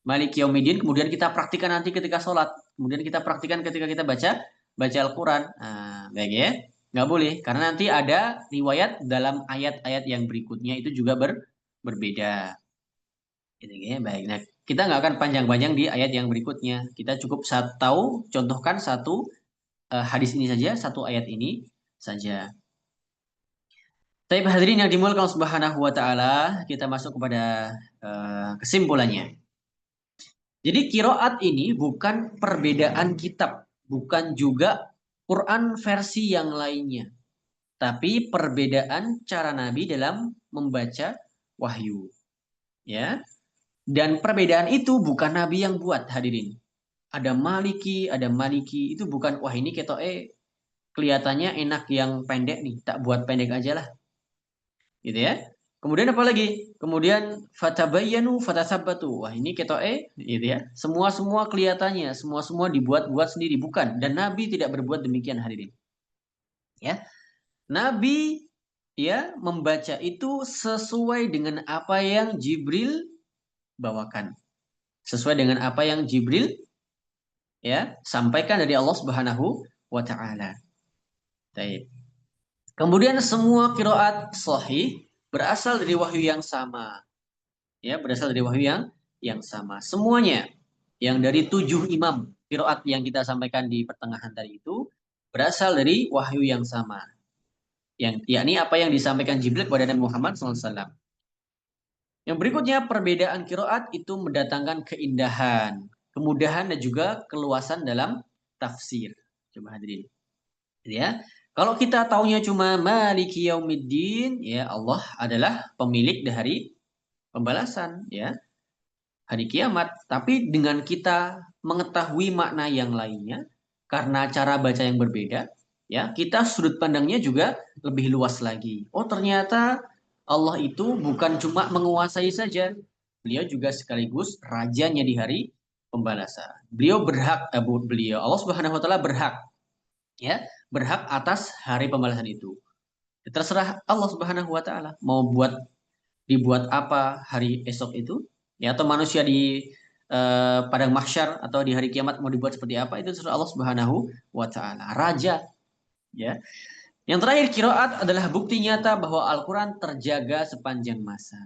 Maliki Yaumiddin, kemudian kita praktikan nanti ketika sholat. Kemudian kita praktikan ketika kita baca Al-Quran. Nah, baik ya. Nggak boleh, karena nanti ada riwayat dalam ayat-ayat yang berikutnya itu juga berbeda. Gitu ya, baik. Nah, kita nggak akan panjang-panjang di ayat yang berikutnya. Kita cukup tahu, contohkan satu hadis ini saja, satu ayat ini saja. Tapi hadirin yang dimuliakan Allah Subhanahu wa taala, kita masuk kepada kesimpulannya. Jadi kiroat ini bukan perbedaan kitab, bukan juga Quran versi yang lainnya, tapi perbedaan cara Nabi dalam membaca wahyu, ya. Dan perbedaan itu bukan Nabi yang buat, hadirin. Ada Maliki, itu bukan wah ini kelihatannya enak yang pendek nih, tak buat pendek aja lah, gitu ya. Kemudian apa lagi? Kemudian fatabayyanu fatasabbatu. Wah, ini gitu ya. Semua kelihatannya, semua dibuat-buat sendiri, bukan. Dan Nabi tidak berbuat demikian, hadirin. Ya. Nabi ya membaca itu sesuai dengan apa yang Jibril bawakan. Sesuai dengan apa yang Jibril ya sampaikan dari Allah Subhanahu wa taala. Baik. Kemudian semua qiraat sahih berasal dari wahyu yang sama. Ya, berasal dari wahyu yang sama. Semuanya yang dari 7 imam qiraat yang kita sampaikan di pertengahan tadi itu berasal dari wahyu yang sama. Yang yakni apa yang disampaikan Jibril kepada Nabi Muhammad SAW. Yang berikutnya perbedaan qiraat itu mendatangkan keindahan, kemudahan dan juga keluasan dalam tafsir. Coba hadirin. Ya. Kalau kita taunya cuma Maliki Yaumiddin, ya Allah adalah pemilik dari pembalasan, ya, hari kiamat. Tapi dengan kita mengetahui makna yang lainnya, karena cara baca yang berbeda, ya, kita sudut pandangnya juga lebih luas lagi. Oh, ternyata Allah itu bukan cuma menguasai saja, beliau juga sekaligus rajanya di hari pembalasan. Beliau Allah Subhanahu wa taala berhak, ya, berhak atas hari pembalasan itu. Terserah Allah Subhanahu wa taala mau dibuat apa hari esok itu, ya, atau manusia di padang mahsyar atau di hari kiamat mau dibuat seperti apa, itu terserah Allah Subhanahu wa taala, raja, ya. Yang terakhir, qiraat adalah bukti nyata bahwa Al-Qur'an terjaga sepanjang masa.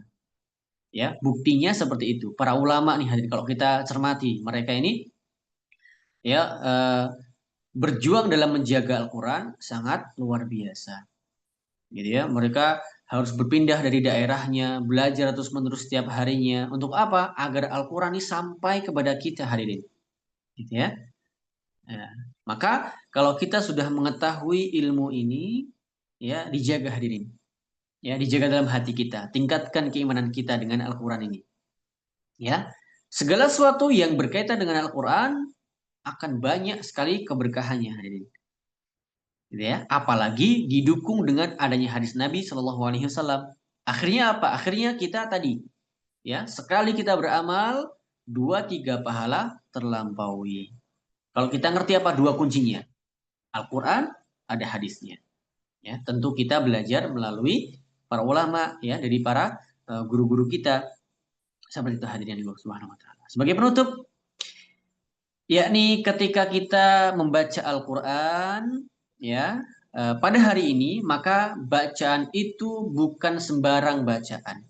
Ya, buktinya seperti itu. Para ulama nih hadirin, kalau kita cermati, mereka ini ya berjuang dalam menjaga Al-Qur'an sangat luar biasa. Gitu ya, mereka harus berpindah dari daerahnya, belajar terus-menerus setiap harinya. Untuk apa? Agar Al-Quran ini sampai kepada kita hadirin. Gitu ya. Ya. Maka kalau kita sudah mengetahui ilmu ini, ya dijaga hadirin. Ya, dijaga dalam hati kita. Tingkatkan keimanan kita dengan Al-Quran ini. Ya. Segala sesuatu yang berkaitan dengan Al-Quran akan banyak sekali keberkahannya hadirin. Gitu ya. Apalagi didukung dengan adanya hadis Nabi Shallallahu Alaihi Wasallam. Akhirnya apa? Akhirnya kita tadi, ya, sekali kita beramal 2-3 pahala terlampaui. Kalau kita ngerti apa dua kuncinya, Al-Quran, ada hadisnya. Ya, tentu kita belajar melalui para ulama, ya, dari para guru-guru kita. Seperti itu hadirin yang Allah Subhanahu Wa Taala. Sebagai penutup, yakni ketika kita membaca Al-Quran, ya, pada hari ini, maka bacaan itu bukan sembarang bacaan.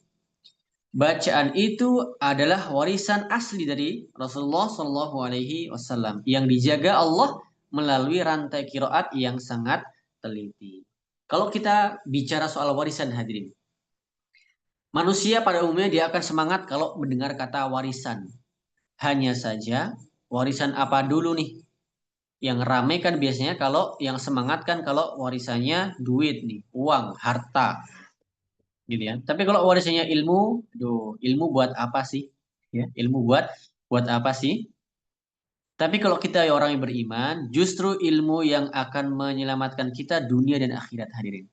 Bacaan itu adalah warisan asli dari Rasulullah Shallallahu Alaihi Wasallam yang dijaga Allah melalui rantai kiroat yang sangat teliti. Kalau kita bicara soal warisan hadirin, manusia pada umumnya dia akan semangat kalau mendengar kata warisan. Hanya saja warisan apa dulu nih? Yang ramai kan biasanya kalau yang semangat kan kalau warisannya duit nih, uang, harta, gitu ya. Tapi kalau warisannya ilmu, ilmu buat apa sih? Ya, ilmu buat apa sih? Tapi kalau kita ya orang yang beriman, justru ilmu yang akan menyelamatkan kita dunia dan akhirat hadirin.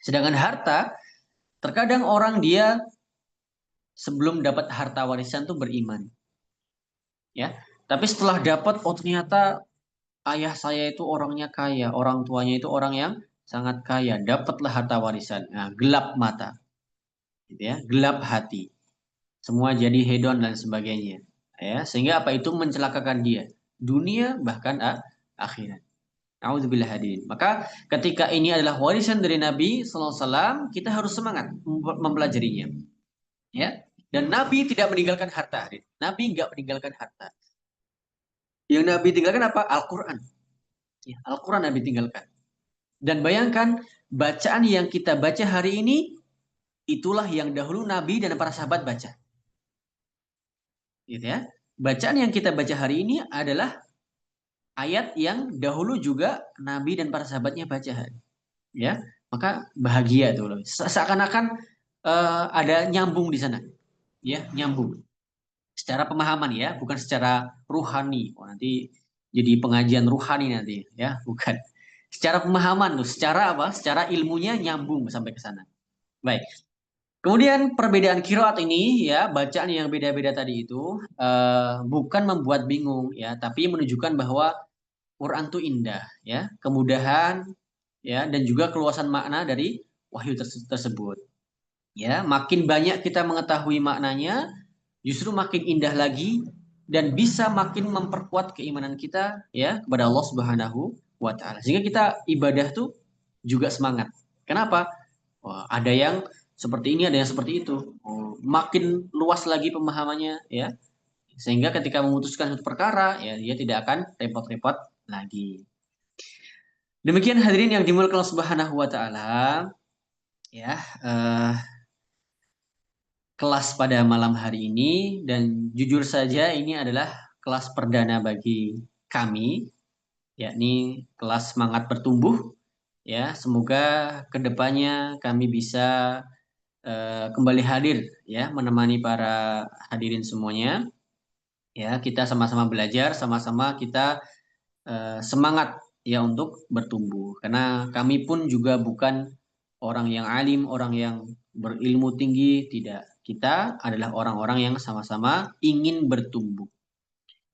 Sedangkan harta, terkadang orang dia sebelum dapat harta warisan tuh beriman, ya. Tapi setelah dapat, oh ternyata ayah saya itu orangnya kaya, orang tuanya itu orang yang sangat kaya, dapatlah harta warisan. Nah, gelap mata, gitu ya, gelap hati. Semua jadi hedon dan sebagainya. Ya, sehingga apa itu mencelakakan dia, dunia bahkan akhirat. A'udzubillah hadirin. Maka ketika ini adalah warisan dari Nabi sallallahu alaihi wasallam, kita harus semangat mempelajarinya. Ya. Dan Nabi tidak meninggalkan harta. Nabi nggak meninggalkan harta. Yang Nabi tinggalkan apa? Al-Quran. Ya, Al-Quran Nabi tinggalkan. Dan bayangkan, bacaan yang kita baca hari ini, itulah yang dahulu Nabi dan para sahabat baca. Gitu ya. Bacaan yang kita baca hari ini adalah ayat yang dahulu juga Nabi dan para sahabatnya baca. Ya, maka bahagia tuh loh. Seakan-akan ada nyambung di sana. Ya, nyambung. Secara pemahaman ya, bukan secara ruhani. Oh, nanti jadi pengajian ruhani nanti ya, bukan. Secara pemahaman tuh, secara apa? Secara ilmunya nyambung sampai ke sana. Baik. Kemudian perbedaan kiroat ini ya, bacaan yang beda-beda tadi itu bukan membuat bingung ya, tapi menunjukkan bahwa Quran itu indah ya, kemudahan ya, dan juga keluasan makna dari wahyu tersebut. Ya, makin banyak kita mengetahui maknanya, justru makin indah lagi dan bisa makin memperkuat keimanan kita ya kepada Allah Subhanahu wa taala. Sehingga kita ibadah tuh juga semangat. Kenapa? Wah, ada yang seperti ini, ada yang seperti itu. Oh, makin luas lagi pemahamannya ya. Sehingga ketika memutuskan suatu perkara ya dia tidak akan repot-repot lagi. Demikian hadirin yang dimuliakan Allah Subhanahu wa taala ya. eh, Kelas pada malam hari ini dan jujur saja ini adalah kelas perdana bagi kami, yakni kelas semangat bertumbuh ya. Semoga kedepannya kami bisa kembali hadir ya, menemani para hadirin semuanya ya. Kita sama-sama belajar, sama-sama kita semangat ya untuk bertumbuh karena kami pun juga bukan orang yang alim, orang yang berilmu tinggi, tidak. Kita adalah orang-orang yang sama-sama ingin bertumbuh.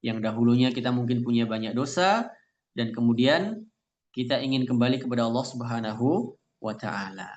Yang dahulunya kita mungkin punya banyak dosa dan kemudian kita ingin kembali kepada Allah Subhanahu wa taala.